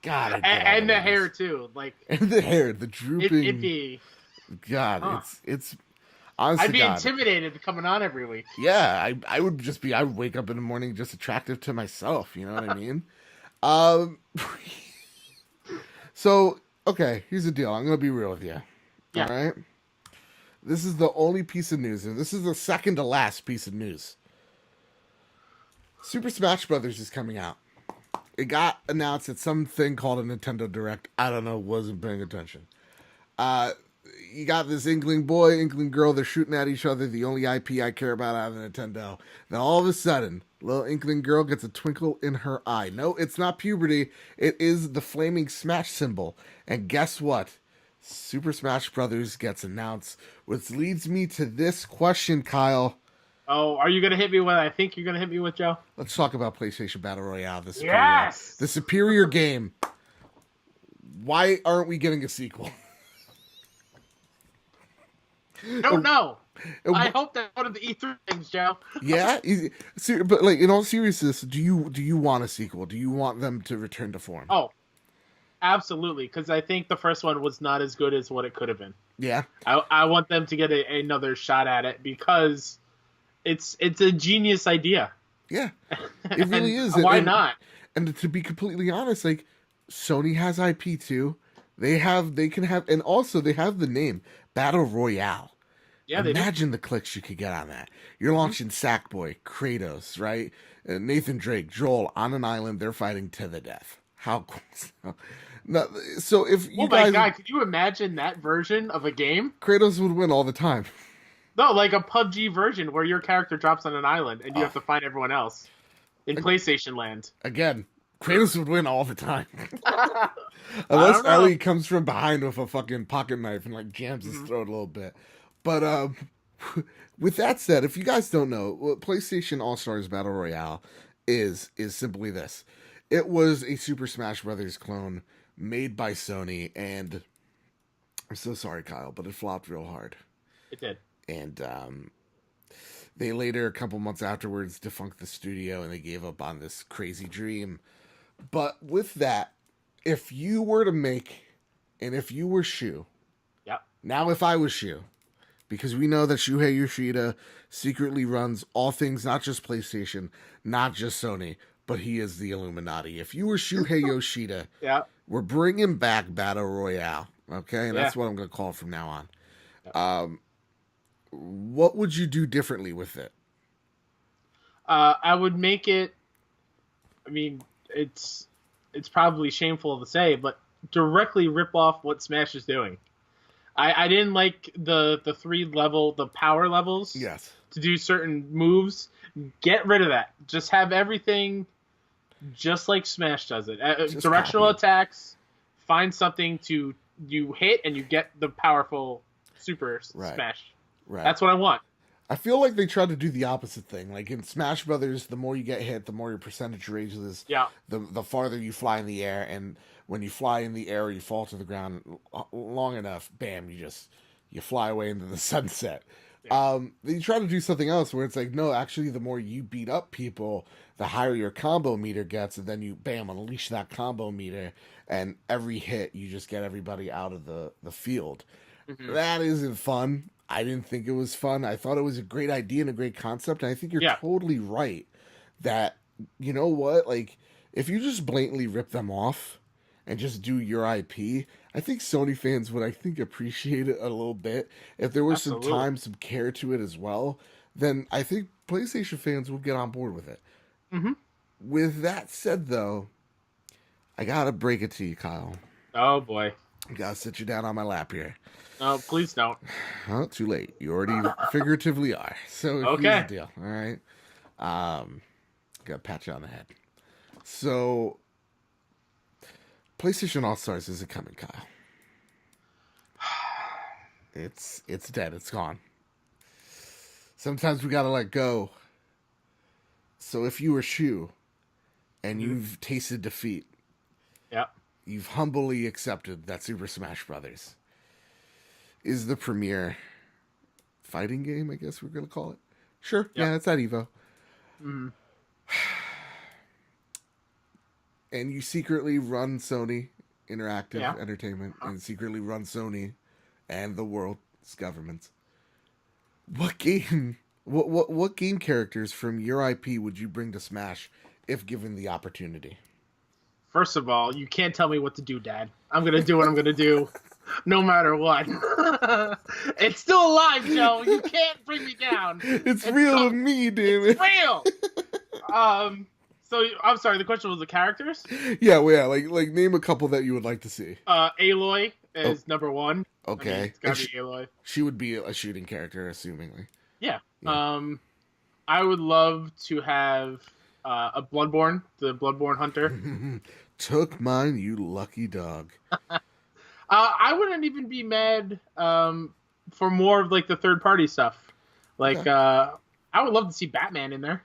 God. And the hair, too. And the hair, the drooping. Iffy. God, it's honestly, I'd be intimidated coming on every week. Yeah, I would wake up in the morning just attractive to myself. You know what I mean? So, okay, here's the deal. I'm going to be real with you. Yeah. All right? This is the only piece of news, and this is the second to last piece of news. Super Smash Brothers is coming out. It got announced at something called a Nintendo Direct. I don't know, wasn't paying attention. You got this Inkling boy, Inkling girl, they're shooting at each other. The only IP I care about out of Nintendo. Then all of a sudden, little Inkling girl gets a twinkle in her eye. No, it's not puberty. It is the flaming Smash symbol. And guess what? Super Smash Brothers gets announced, which leads me to this question, Kyle. Oh, are you going to hit me with I think you're going to hit me with, Joe? Let's talk about PlayStation Battle Royale. The superior game. Why aren't we getting a sequel? Don't know. I hope that's one of the E3 things, Joe. Yeah, but in all seriousness, do you want a sequel? Do you want them to return to form? Oh, absolutely, because I think the first one was not as good as what it could have been. Yeah, I want them to get another shot at it because it's a genius idea. Yeah, it really is. Why not? And to be completely honest, Sony has IP too. They can have, and also they have the name Battle Royale. Yeah, imagine the clicks you could get on that. You're launching Sackboy, Kratos, right? Nathan Drake, Joel on an island. They're fighting to the death. How cool! So if you my God, could you imagine that version of a game? Kratos would win all the time. No, like a PUBG version where your character drops on an island and you have to find everyone else in PlayStation Land. Again, Kratos would win all the time. Unless Ellie comes from behind with a fucking pocket knife and jams his throat a little bit. But with that said, if you guys don't know, what PlayStation All-Stars Battle Royale is simply this. It was a Super Smash Brothers clone made by Sony, and I'm so sorry, Kyle, but it flopped real hard. It did. And they later, a couple months afterwards, defunct the studio, and they gave up on this crazy dream. But with that, if you were to make, and if you were Shu, now if I was Shu, because we know that Shuhei Yoshida secretly runs all things, not just PlayStation, not just Sony, but he is the Illuminati. If you were Shuhei Yoshida, we're bringing back Battle Royale, okay? And that's what I'm going to call it from now on. What would you do differently with it? I would make it, I mean, it's probably shameful to say, but directly rip off what Smash is doing. I didn't like the the power levels. Yes. To do certain moves. Get rid of that. Just have everything just like Smash does it. Directional attacks. Find something to you hit and you get the powerful super smash. Right. That's what I want. I feel like they tried to do the opposite thing. Like in Smash Brothers, the more you get hit, the more your percentage raises. Yeah. The farther you fly in the air. And when you fly in the air, you fall to the ground long enough, bam, you fly away into the sunset. Then you try to do something else where it's like, no, actually, the more you beat up people, the higher your combo meter gets, and then you, bam, unleash that combo meter, and every hit, you just get everybody out of the field. Mm-hmm. That isn't fun. I didn't think it was fun. I thought it was a great idea and a great concept, and I think you're totally right that, you know what, like, if you just blatantly rip them off and just do your IP, I think Sony fans would, I think, appreciate it a little bit. If there was some time, some care to it as well, then I think PlayStation fans will get on board with it. Mm-hmm. With that said, though, I gotta break it to you, Kyle. Oh, boy. I gotta sit you down on my lap here. Oh, please don't. Well, too late. You already figuratively are. So here's the deal, all right? Gotta pat you on the head. So, PlayStation All-Stars isn't coming, Kyle. It's dead. It's gone. Sometimes we gotta let go. So if you were Shu, and you've tasted defeat, you've humbly accepted that Super Smash Brothers is the premier fighting game, I guess we're gonna call it. Sure, yeah, it's at Evo. Mm-hmm. And you secretly run Sony Interactive Entertainment and secretly run Sony and the world's governments. What game? What game characters from your IP would you bring to Smash if given the opportunity? First of all, you can't tell me what to do, Dad. I'm gonna do what I'm gonna do, no matter what. It's still alive, Joe. You can't bring me down. It's real with me, damn it. It's real. So I'm sorry. The question was the characters. Yeah, well, yeah. Like name a couple that you would like to see. Aloy is number one. Okay, I mean, it's gotta be Aloy. She would be a shooting character, assumingly. Yeah. I would love to have a Bloodborne, the Bloodborne hunter. Took mine, you lucky dog. I wouldn't even be mad for more of like the third party stuff. Like I would love to see Batman in there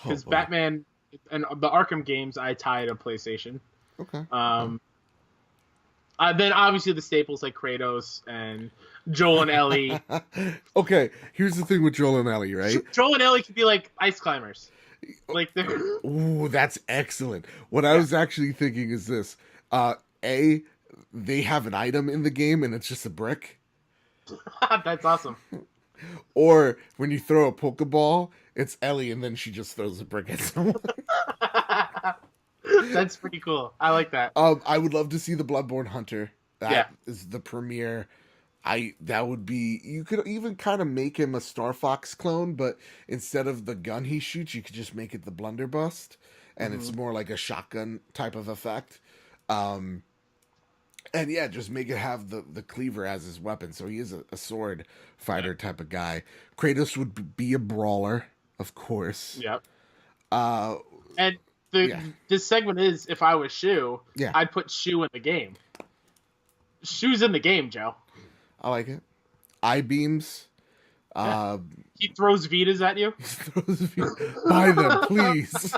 because Batman and the Arkham games I tie to PlayStation. Okay. Then obviously the staples like Kratos and Joel and Ellie. Okay, here's the thing with Joel and Ellie, right? Joel and Ellie could be like ice climbers. Like they're... Ooh, that's excellent. What I was actually thinking is this. They have an item in the game and it's just a brick. That's awesome. Or when you throw a Pokeball, it's Ellie and then she just throws a brick at someone. That's pretty cool. I like that. I would love to see the Bloodborne Hunter. That is the premiere. That would be, you could even kind of make him a Star Fox clone, but instead of the gun he shoots, you could just make it the blunderbuss, and it's more like a shotgun type of effect. And yeah, just make it have the cleaver as his weapon, so he is a sword fighter type of guy. Kratos would be a brawler, of course. Yep. And this segment is, if I was Shu, I'd put Shu in the game. Shu's in the game, Joe. I like it. I-beams. He throws Vitas at you. Buy them, please.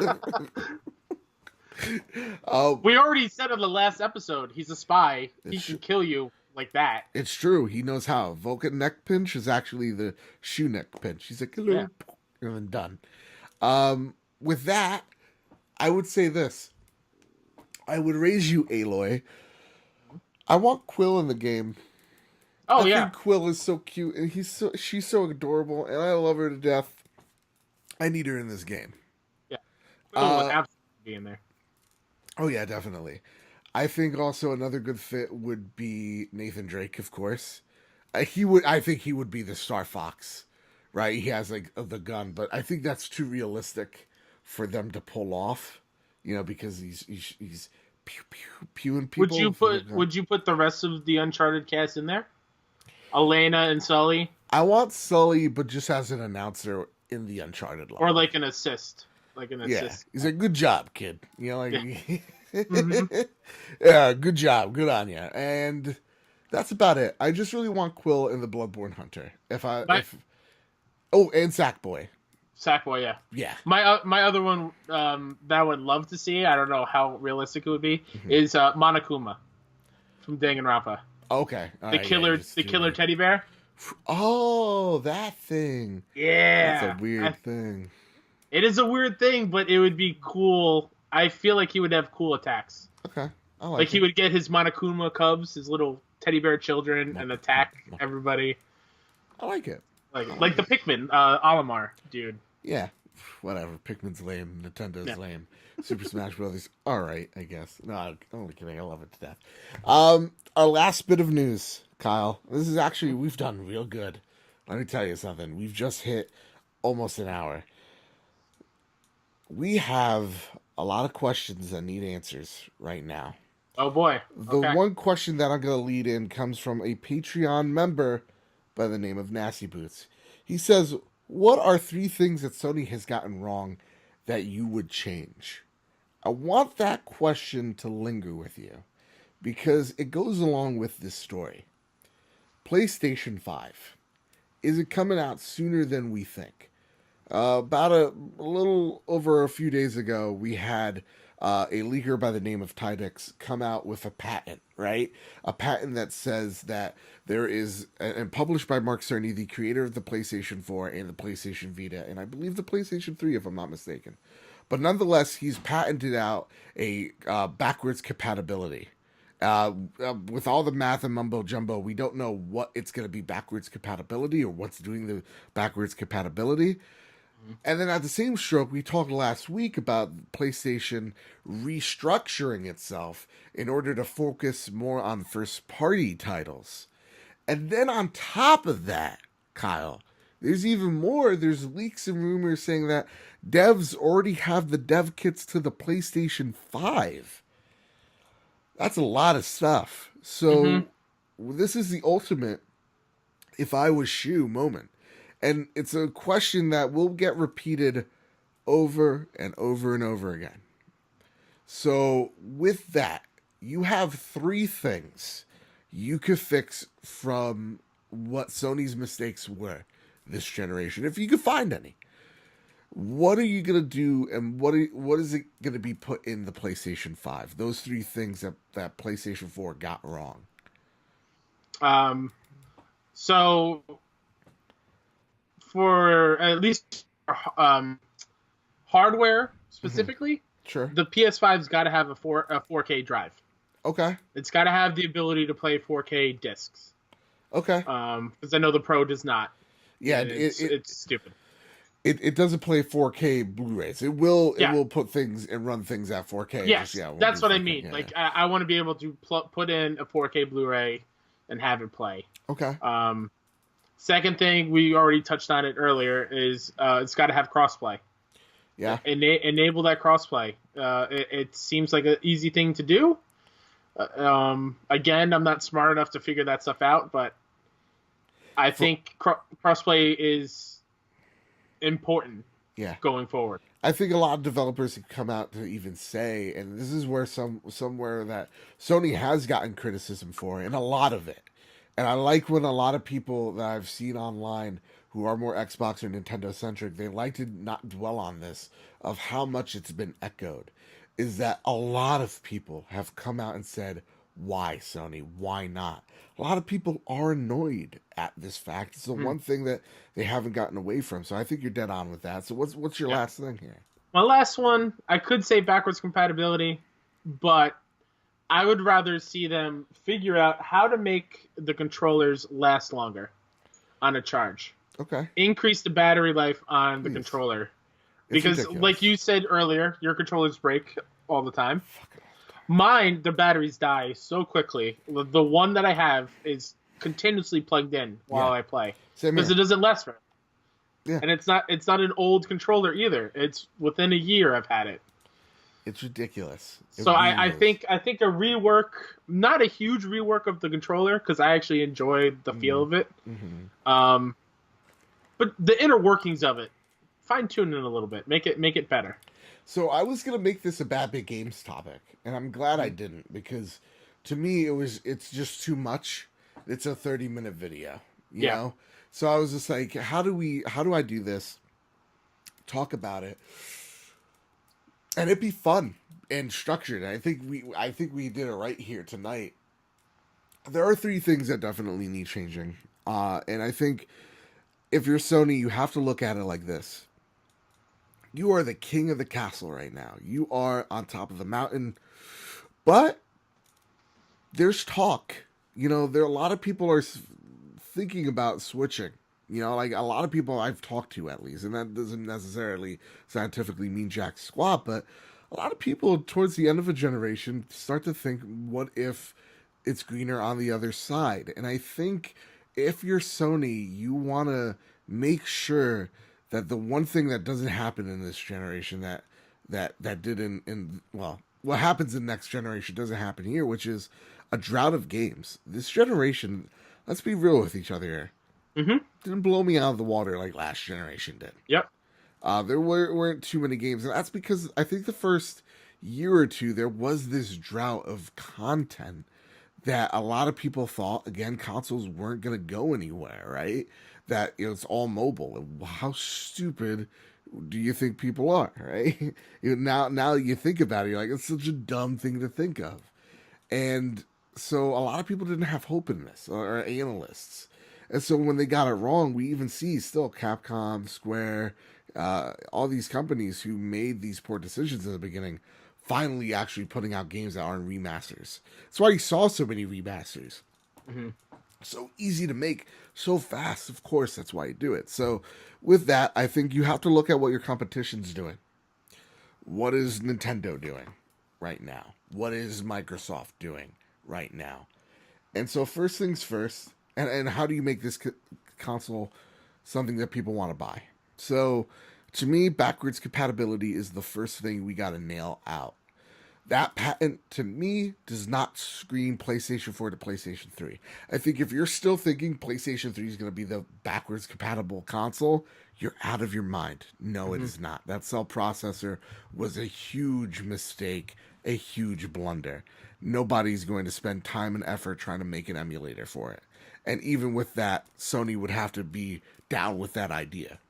We already said in the last episode, he's a spy. He can kill you like that. It's true. He knows how. Vulcan neck pinch is actually the Shu neck pinch. He's like, hello, and then done. With that, I would say this. I would raise you Aloy. I want Quill in the game. I think Quill is so cute, and she's so adorable, and I love her to death. I need her in this game. Yeah, Quill would absolutely be in there. Oh yeah, definitely. I think also another good fit would be Nathan Drake, of course. I think he would be the Star Fox, right? He has like the gun, but I think that's too realistic for them to pull off. You know, because he's pew pew pewing people. Would you put the rest of the Uncharted cast in there? Elena and Sully? I want Sully, but just as an announcer in the Uncharted line. Or like an assist. He's like, good job, kid. You know, like, yeah, good job. Good on you. And that's about it. I just really want Quill in the Bloodborne Hunter. And Sackboy. Sackboy, yeah. Yeah. My other one that I would love to see, I don't know how realistic it would be, is Monokuma from Danganronpa. Okay. The killer teddy bear. Oh, that thing. Yeah. That's a weird thing. It is a weird thing, but it would be cool. I feel like he would have cool attacks. Okay. I like he would get his Monokuma cubs, his little teddy bear children, and attack everybody. I like it. Like the Pikmin, Olimar, dude. Yeah. Whatever. Pikmin's lame. Nintendo's lame. Super Smash Brothers. All right, I guess. No, I'm only kidding. I love it to death. Our last bit of news, Kyle. This is actually, we've done real good. Let me tell you something. We've just hit almost an hour. We have a lot of questions that need answers right now. Oh, boy. The one question that I'm going to lead in comes from a Patreon member by the name of Nasty Boots. He says, what are 3 things that Sony has gotten wrong that you would change? I want that question to linger with you because it goes along with this story. PlayStation 5. Is it coming out sooner than we think? About a little over a few days ago, we had a leaker by the name of Tidix come out with a patent, right? A patent that says that there is, and published by Mark Cerny, the creator of the PlayStation 4 and the PlayStation Vita, and I believe the PlayStation 3, if I'm not mistaken. But nonetheless, he's patented out a backwards compatibility. With all the math and mumbo jumbo, we don't know what it's going to be backwards compatibility or what's doing the backwards compatibility. And then at the same stroke, we talked last week about PlayStation restructuring itself in order to focus more on first-party titles. And then on top of that, Kyle, there's even more. There's leaks and rumors saying that devs already have the dev kits to the PlayStation 5. That's a lot of stuff. So this is the ultimate if I was Shu moment. And it's a question that will get repeated over and over and over again. So with that, you have 3 things you could fix from what Sony's mistakes were this generation, if you could find any. What are you going to do, and what is it going to be put in the PlayStation 5? Those 3 things that PlayStation 4 got wrong. So for at least hardware specifically, sure, the PS5's got to have a 4K drive. Okay. It's got to have the ability to play 4K discs. Okay. Because I know the Pro does not. Yeah, it's stupid. It doesn't play 4K Blu-rays. It will put things and run things at 4K. Yes, that's what I mean. Yeah, like I want to be able to put in a 4K Blu-ray and have it play. Okay. Second thing, we already touched on it earlier, is it's got to have crossplay. Yeah. Enable that crossplay. It seems like an easy thing to do. Again, I'm not smart enough to figure that stuff out, but I think crossplay is important going forward. I think a lot of developers have come out to even say, and this is where somewhere that Sony has gotten criticism for, and a lot of it. And I like when a lot of people that I've seen online who are more Xbox or Nintendo centric, they like to not dwell on this, of how much it's been echoed, is that a lot of people have come out and said, why Sony? Why not? A lot of people are annoyed at this fact. It's the one thing that they haven't gotten away from. So I think you're dead on with that. So what's your last thing here? My last one, I could say backwards compatibility, but I would rather see them figure out how to make the controllers last longer on a charge. Okay. Increase the battery life on the controller. Because, like you said earlier, your controllers break all the time. Mine, the batteries die so quickly. The one that I have is continuously plugged in while I play. Because it doesn't last forever. Yeah. And it's not an old controller either. It's within a year I've had it. It's ridiculous. So I think a rework, not a huge rework of the controller, because I actually enjoyed the feel of it. Mm-hmm. But the inner workings of it, fine tune it a little bit, make it better. So I was gonna make this a Bad Big Games topic, and I'm glad I didn't, because to me it's just too much. It's a 30-minute video, you know. So I was just like, how do I do this? talk about it, and it'd be fun and structured. I think we did it right here tonight. There are 3 things that definitely need changing, and I think if you're Sony, you have to look at it like this: you are the king of the castle right now. You are on top of the mountain, but there's talk. You know, there are a lot of people are thinking about switching. You know, like a lot of people I've talked to, at least, and that doesn't necessarily scientifically mean jack squat, but a lot of people towards the end of a generation start to think, what if it's greener on the other side? And I think if you're Sony, you want to make sure that the one thing that doesn't happen in this generation that did in well, what happens in next generation doesn't happen here, which is a drought of games. This generation, let's be real with each other here, didn't blow me out of the water like last generation did. Yep. There weren't too many games, and that's because I think the first year or two there was this drought of content that a lot of people thought, again, consoles weren't going to go anywhere, right? That it's all mobile. How stupid do you think people are, right? Now you think about it, you're like, it's such a dumb thing to think of. And so a lot of people didn't have hope in this, or analysts. And so when they got it wrong, we even see still Capcom, Square, all these companies who made these poor decisions in the beginning, finally actually putting out games that aren't remasters. That's why you saw so many remasters. So easy to make, so fast. Of course, that's why you do it. So with that, I think you have to look at what your competition's doing. What is Nintendo doing right now? What is Microsoft doing right now? And so first things first, and how do you make this console something that people want to buy? So to me, backwards compatibility is the first thing we got to nail out. That patent, to me, does not scream PlayStation 4 to PlayStation 3. I think if you're still thinking PlayStation 3 is going to be the backwards compatible console, you're out of your mind. No, it is not. That cell processor was a huge mistake, a huge blunder. Nobody's going to spend time and effort trying to make an emulator for it. And even with that, Sony would have to be down with that idea.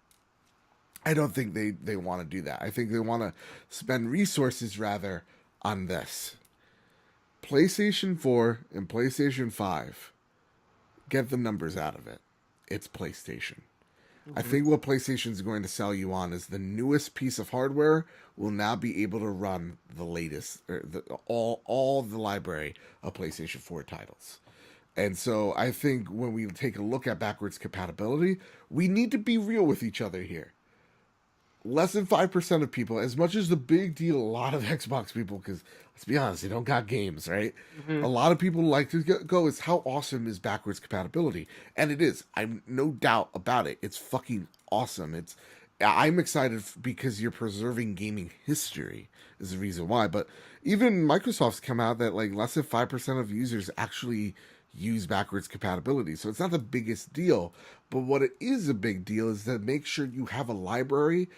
I don't think they want to do that. I think they want to spend resources, rather, on this. PlayStation 4 and PlayStation 5, get the numbers out of it. It's PlayStation. I think what PlayStation is going to sell you on is the newest piece of hardware will now be able to run the latest, or all the library of PlayStation 4 titles. And so I think when we take a look at backwards compatibility, we need to be real with each other here. Less than 5% of people, as much as the big deal, a lot of Xbox people, because let's be honest, they don't got games, right? A lot of people like to go is how awesome is backwards compatibility, and it is. I'm no doubt about it. It's fucking awesome. I'm excited because you're preserving gaming history is the reason why. But even Microsoft's come out that like less than 5% of users actually use backwards compatibility, so it's not the biggest deal. But what it is a big deal is to make sure you have a library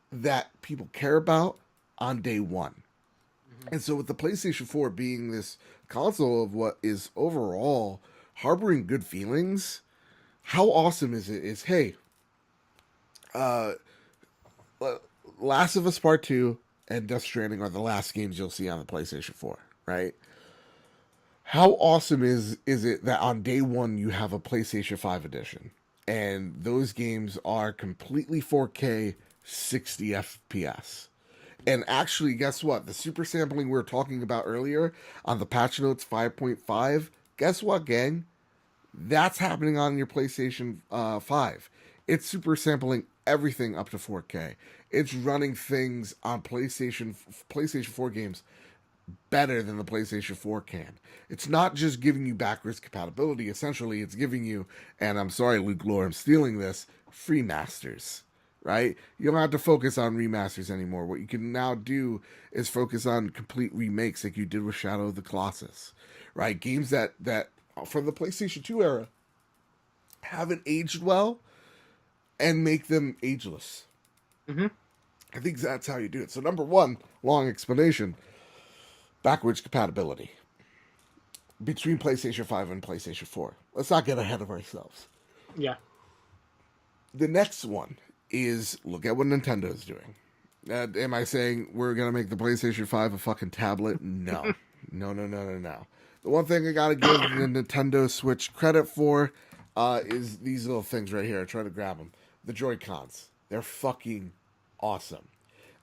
that people care about on day one. And so with the PlayStation 4 being this console of what is overall harboring good feelings, how awesome is it is, hey, Last of Us Part 2 and Death Stranding are the last games you'll see on the PlayStation 4, right? How awesome is it that on day one you have a PlayStation 5 edition, and those games are completely 4K, 60 FPS. And actually, guess what? The super sampling we were talking about earlier on the patch notes 5.5, guess what, gang? That's happening on your PlayStation 5. It's super sampling everything up to 4K. It's running things on PlayStation 4 games better than the PlayStation 4 can. It's not just giving you backwards compatibility. Essentially, it's giving you, and I'm sorry, Luke Lore, I'm stealing this, free masters. Right? You don't have to focus on remasters anymore. What you can now do is focus on complete remakes like you did with Shadow of the Colossus. Right? Games that from the PlayStation 2 era haven't aged well and make them ageless. I think that's how you do it. So number one, long explanation, backwards compatibility between PlayStation 5 and PlayStation 4. Let's not get ahead of ourselves. Yeah. The next one is look at what Nintendo's doing. Am I saying we're going to make the PlayStation 5 a fucking tablet? No. No. The one thing I got to give the Nintendo Switch credit for is these little things right here. I try to grab them. The Joy-Cons. They're fucking awesome.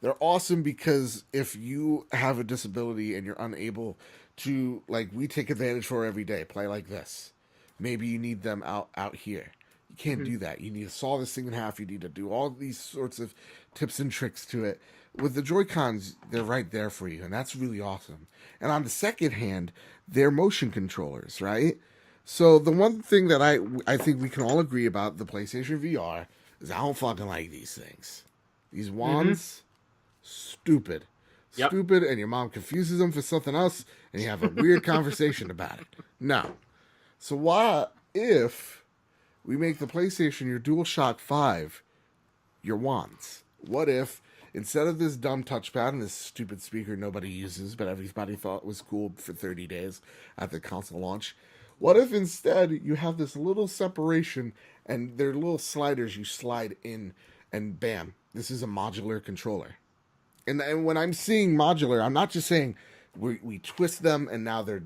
They're awesome because if you have a disability and you're unable to, like, we take advantage for every day, play like this. Maybe you need them out here. You can't do that. You need to saw this thing in half. You need to do all these sorts of tips and tricks to it. With the Joy-Cons, they're right there for you, and that's really awesome. And on the second hand, they're motion controllers, right? So the one thing that I think we can all agree about the PlayStation VR is I don't fucking like these things. These wands, stupid. Yep. Stupid, and your mom confuses them for something else, and you have a weird conversation about it. No. So what if we make the PlayStation your DualShock 5 your wands? What if, instead of this dumb touchpad and this stupid speaker nobody uses, but everybody thought was cool for 30 days at the console launch, what if instead you have this little separation and they're little sliders you slide in, and bam, this is a modular controller. And when I'm seeing modular, I'm not just saying we twist them and now they're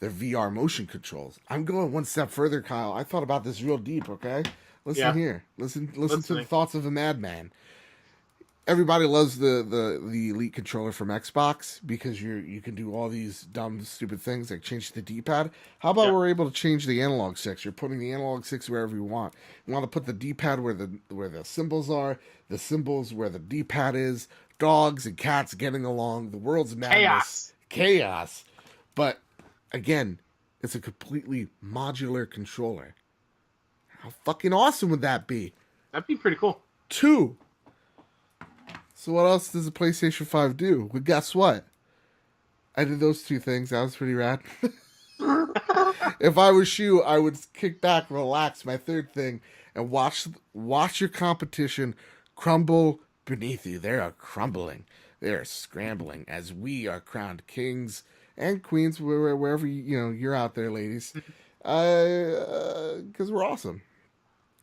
VR motion controls. I'm going one step further, Kyle. I thought about this real deep, okay? Listen here. Listen to the thoughts of a madman. Everybody loves the Elite controller from Xbox because you can do all these dumb, stupid things like change the D-pad. How about we're able to change the analog sticks? You're putting the analog sticks wherever you want. You want to put the D-pad where the symbols are, the symbols where the D-pad is, dogs and cats getting along, the world's madness. Chaos. But again, it's a completely modular controller. How fucking awesome would that be? That'd be pretty cool. 2. So what else does the PlayStation 5 do? Well, guess what? I did those 2 things. That was pretty rad. If I was you, I would kick back, relax, my third thing, and watch your competition crumble beneath you. They are crumbling. They are scrambling as we are crowned kings and queens wherever you're out there, ladies. Because we're awesome.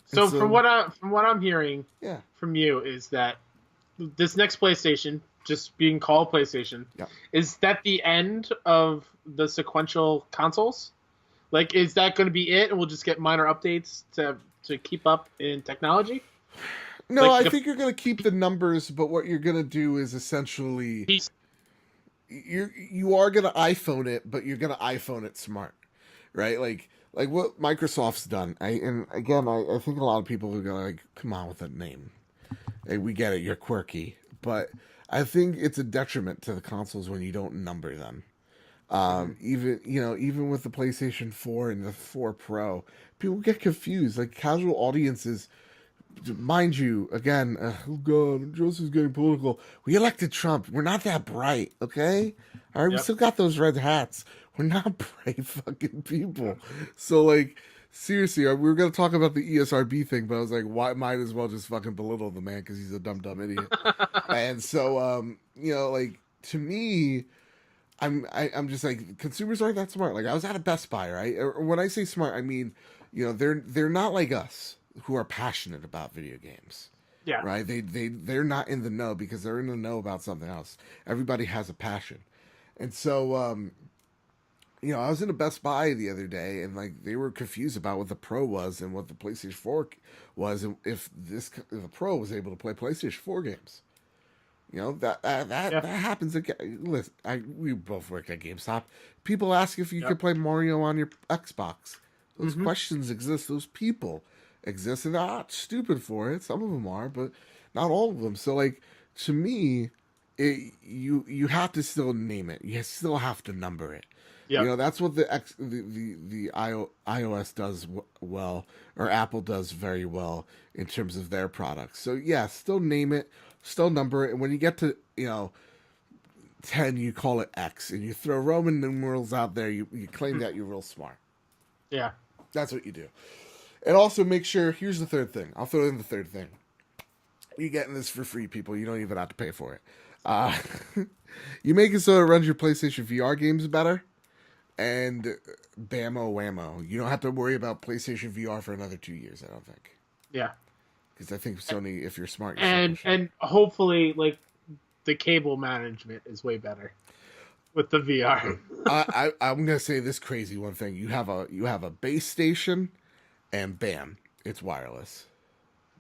So from what I'm hearing from you is that this next PlayStation, just being called PlayStation, is that the end of the sequential consoles? Like, is that going to be it, and we'll just get minor updates to keep up in technology? No, like I think you're going to keep the numbers, but what you're going to do is essentially you are going to iPhone it, but you're going to iPhone it smart, right? Like what Microsoft's done. I think a lot of people will go like, "Come on with that name." Hey, we get it, you're quirky, but I think it's a detriment to the consoles when you don't number them. Even with the PlayStation 4 and the 4 Pro, people get confused. Like casual audiences, mind you, again, oh god, Joseph's getting political. We elected Trump. We're not that bright, okay? All right, we still got those red hats. We're not bright fucking people. So like, seriously, we were going to talk about the ESRB thing, but I was like, why might as well just fucking belittle the man because he's a dumb idiot. And so, like, to me, I'm just like, consumers aren't that smart. Like, I was at a Best Buy, right? Or when I say smart, I mean, they're not like us who are passionate about video games. Yeah. Right? They're not in the know because they're in the know about something else. Everybody has a passion. And so, I was in a Best Buy the other day, and like they were confused about what the Pro was and what the PlayStation 4 was, and if the Pro was able to play PlayStation 4 games. That happens again. Listen, we both worked at GameStop. People ask if you could play Mario on your Xbox. Those questions exist. Those people exist, and they're not stupid for it. Some of them are, but not all of them. So, like, to me, you have to still name it. You still have to number it. Yeah, that's what the iOS does well, or Apple does very well in terms of their products. So still name it, still number it, and when you get to 10, you call it X, and you throw Roman numerals out there. You claim that you're real smart. Yeah, that's what you do. And also make sure. Here's the third thing. I'll throw in the third thing. You're getting this for free, people. You don't even have to pay for it. You make it so it runs your PlayStation VR games better. And bammo whammo. You don't have to worry about PlayStation VR for another 2 years, I don't think. Yeah. Because I think Sony, if you're smart, and hopefully like the cable management is way better with the VR. I'm gonna say this crazy one thing. You have a base station, and bam, it's wireless.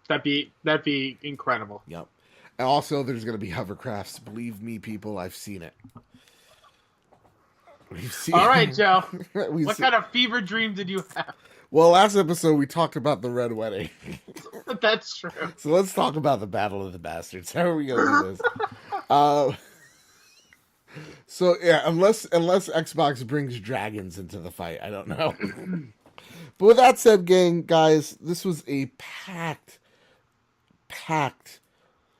That'd be incredible. Yep. And also, there's gonna be hovercrafts. Believe me, people, I've seen it. All right, Joe. What kind of fever dream did you have? Well, last episode we talked about the Red Wedding. That's true. So let's talk about the Battle of the Bastards. How are we gonna do this? So yeah, unless Xbox brings dragons into the fight, I don't know. But with that said, gang, guys, this was a packed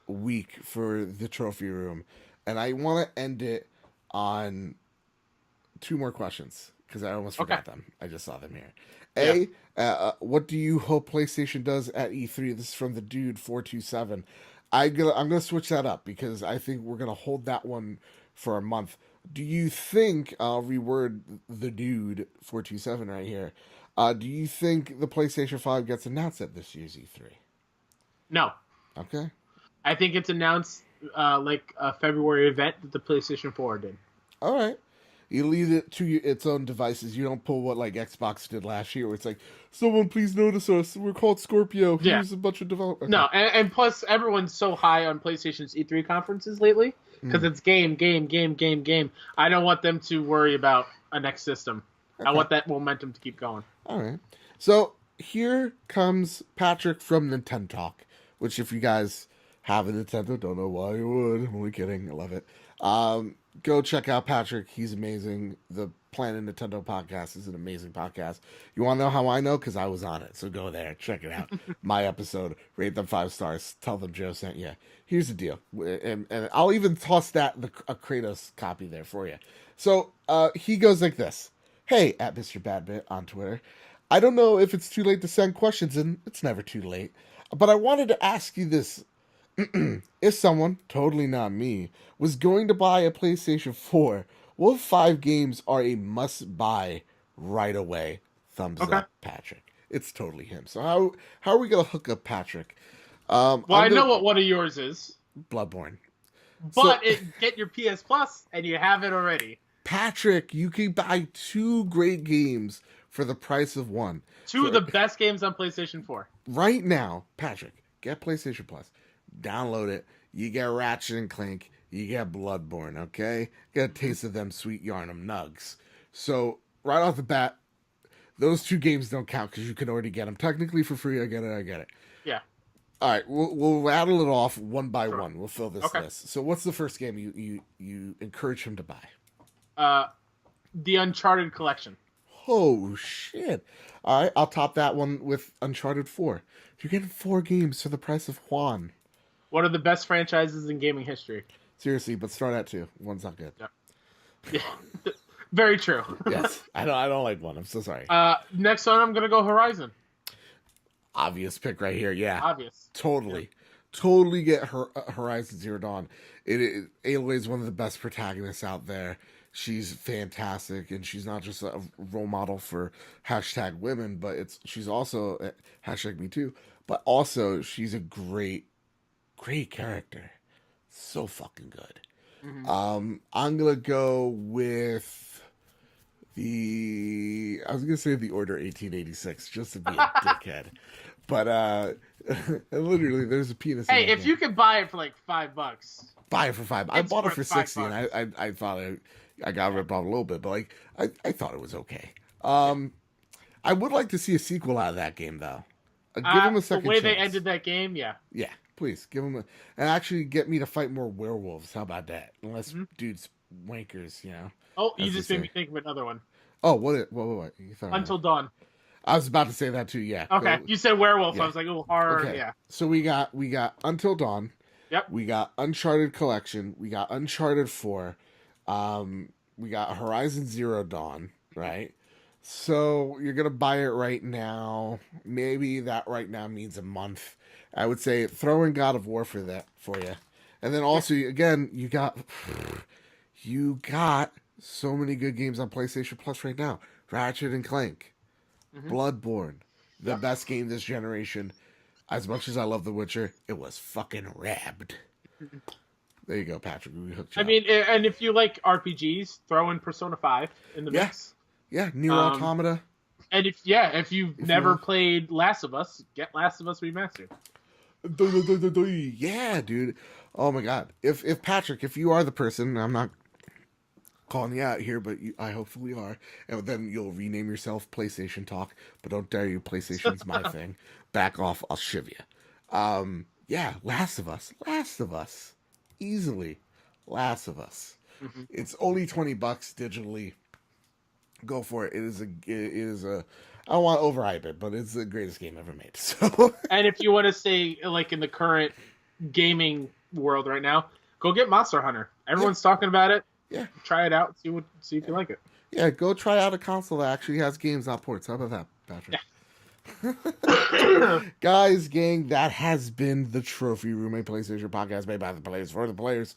week for the trophy room, and I want to end it on 2 more questions because I almost forgot them. I just saw them here. What do you hope PlayStation does at E3? This is from the dude 427. I'm gonna switch that up because I think we're gonna hold that one for a month. Do you think, I'll reword the dude 427 right here. Do you think the PlayStation 5 gets announced at this year's E3? No. Okay. I think it's announced like a February event that the PlayStation 4 did. All right. You leave it to its own devices. You don't pull what like Xbox did last year, where it's like, someone please notice us. We're called Scorpio. Here's a bunch of developers. Okay. No, and plus everyone's so high on PlayStation's E3 conferences lately because it's game. I don't want them to worry about a next system. Okay. I want that momentum to keep going. All right. So here comes Patrick from Nintendo Talk, which if you guys have a Nintendo, don't know why you would. I'm only kidding. I love it. Go check out Patrick. He's amazing. The Planet Nintendo podcast is an amazing podcast. You want to know how I know? Because I was on it. So go there. Check it out. My episode. Rate them 5 stars. Tell them Joe sent you. Here's the deal. And I'll even toss a Kratos copy there for you. So he goes like this. Hey, at Mr. Badbit on Twitter. I don't know if it's too late to send questions in. It's never too late. But I wanted to ask you this. If someone, totally not me, was going to buy a PlayStation 4, what 5 games are a must-buy right away? Thumbs up, Patrick. It's totally him. So how are we going to hook up Patrick? I know what one of yours is. Bloodborne. But get your PS Plus, and you have it already. Patrick, you can buy 2 great games for the price of 1. 2 of the best games on PlayStation 4. Right now, Patrick, get PlayStation Plus. Download it. You get Ratchet and Clank. You get Bloodborne, okay? Get a taste of them sweet Yarnum nugs. So, right off the bat, those 2 games don't count because you can already get them. Technically for free, I get it. Yeah. All right, we'll rattle it off one by one. We'll fill this list. So what's the first game you encourage him to buy? The Uncharted collection. Oh, shit. All right, I'll top that one with Uncharted 4. You're getting 4 games for the price of Juan. One of the best franchises in gaming history. Seriously, but start at 2. 1's not good. Yeah. Very true. Yes. I don't like 1. I'm so sorry. Next one, I'm going to go Horizon. Obvious pick right here. Yeah. Obvious. Totally. Yeah. Totally get Horizon Zero Dawn. Aloy is one of the best protagonists out there. She's fantastic, and she's not just a role model for #women, but she's also #MeToo. But also, she's a great character. So fucking good. Mm-hmm. I'm gonna go with I was gonna say the Order 1886, just to be a dickhead. But literally, there's a penis. Hey, if you could buy it for like $5, buy it for $5. I bought it for $60, and I thought I got ripped off a little bit, but like I thought it was okay. I would like to see a sequel out of that game, though. Give him a second. The way chance. They ended that game, yeah. Yeah, please give him and actually get me to fight more werewolves. How about that? Unless dudes wankers, you know. Oh, you just made me think of another one. Oh, what? You thought Until Dawn. I was about to say that too. Yeah. Okay, you said werewolf. Yeah. I was like, oh, horror. Okay. Yeah. So we got Until Dawn. Yep. We got Uncharted Collection. We got Uncharted 4. We got Horizon Zero Dawn. Right. So you're gonna buy it right now. Maybe that right now means a month. I would say throw in God of War for you, and then also again you got so many good games on PlayStation Plus right now. Ratchet and Clank, Bloodborne, the best game this generation. As much as I love The Witcher, it was fucking rabbed. There you go, Patrick. We hooked you I mean, and if you like RPGs, throw in Persona 5 in the mix. Yeah, Nier Automata. And if you've never played Last of Us, get Last of Us Remastered. Yeah, dude. Oh my god. If Patrick, if you are the person, I'm not calling you out here, but I hopefully are, and then you'll rename yourself PlayStation Talk, but don't dare you, PlayStation's my thing. Back off, I'll shiv you. Yeah, Last of Us. Easily. Last of Us. Mm-hmm. It's only $20 digitally. Go for it. It is a I don't want to overhype it, but it's the greatest game ever made. So and if you want to stay like in the current gaming world right now, go get Monster Hunter. Everyone's talking about it. Yeah. Try it out, see if you like it. Yeah, go try out a console that actually has games, not ports. How about that, Patrick? Yeah. Guys, gang, that has been the Trophy Room, a PlayStation podcast made by the players for the players.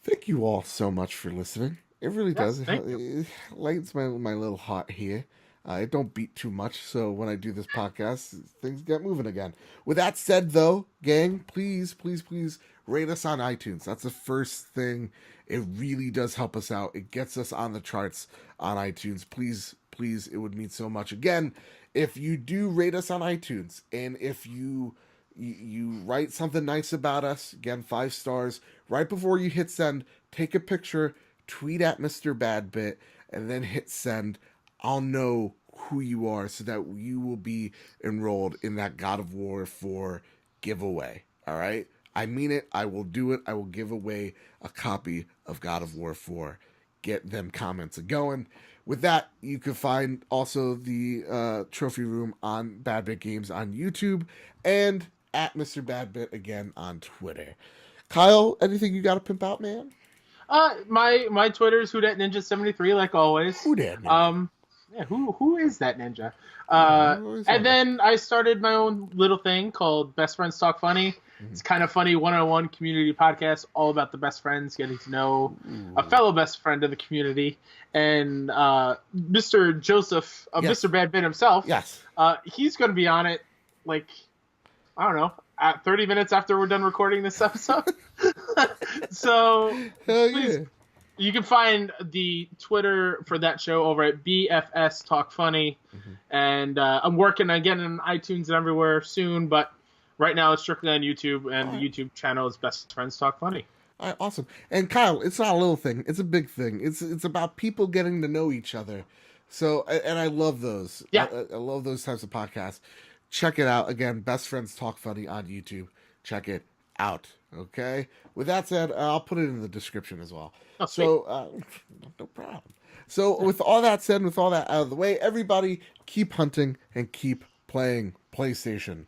Thank you all so much for listening. It really does. It lights my little heart here. It don't beat too much, so when I do this podcast, things get moving again. With that said, though, gang, please rate us on iTunes. That's the first thing. It really does help us out. It gets us on the charts on iTunes. Please, it would mean so much. Again, if you do rate us on iTunes, and if you write something nice about us, again, 5 stars, right before you hit send, take a picture, tweet at Mr. Badbit, and then hit send. I'll know who you are so that you will be enrolled in that God of War 4 giveaway. All right? I mean it. I will do it. I will give away a copy of God of War 4. Get them comments going. With that, you can find also the Trophy Room on Badbit Games on YouTube and at Mr. Badbit again on Twitter. Kyle, anything you got to pimp out, man? My Twitter is WhoDatNinja73, like always. Who dat ninja? Yeah, who is that ninja? And then I started my own little thing called Best Friends Talk Funny. Mm-hmm. It's kind of funny one-on-one community podcast, all about the best friends getting to know a fellow best friend of the community. And Mr. Joseph, Mr. Badbit himself, he's going to be on it, like, I don't know, at 30 minutes after we're done recording this episode. So, please, you can find the Twitter for that show over at BFS Talk Funny. Mm-hmm. And I'm working on getting on iTunes and everywhere soon, but right now it's strictly on YouTube, and the YouTube channel is Best Friends Talk Funny. All right, awesome. And Kyle, it's not a little thing; it's a big thing. It's about people getting to know each other. So, and I love those. Yeah, I love those types of podcasts. Check it out again. Best Friends Talk Funny on YouTube. Check it out. Okay. With that said, I'll put it in the description as well. Oh, so, no problem. So, with all that said, with all that out of the way, everybody keep hunting and keep playing PlayStation.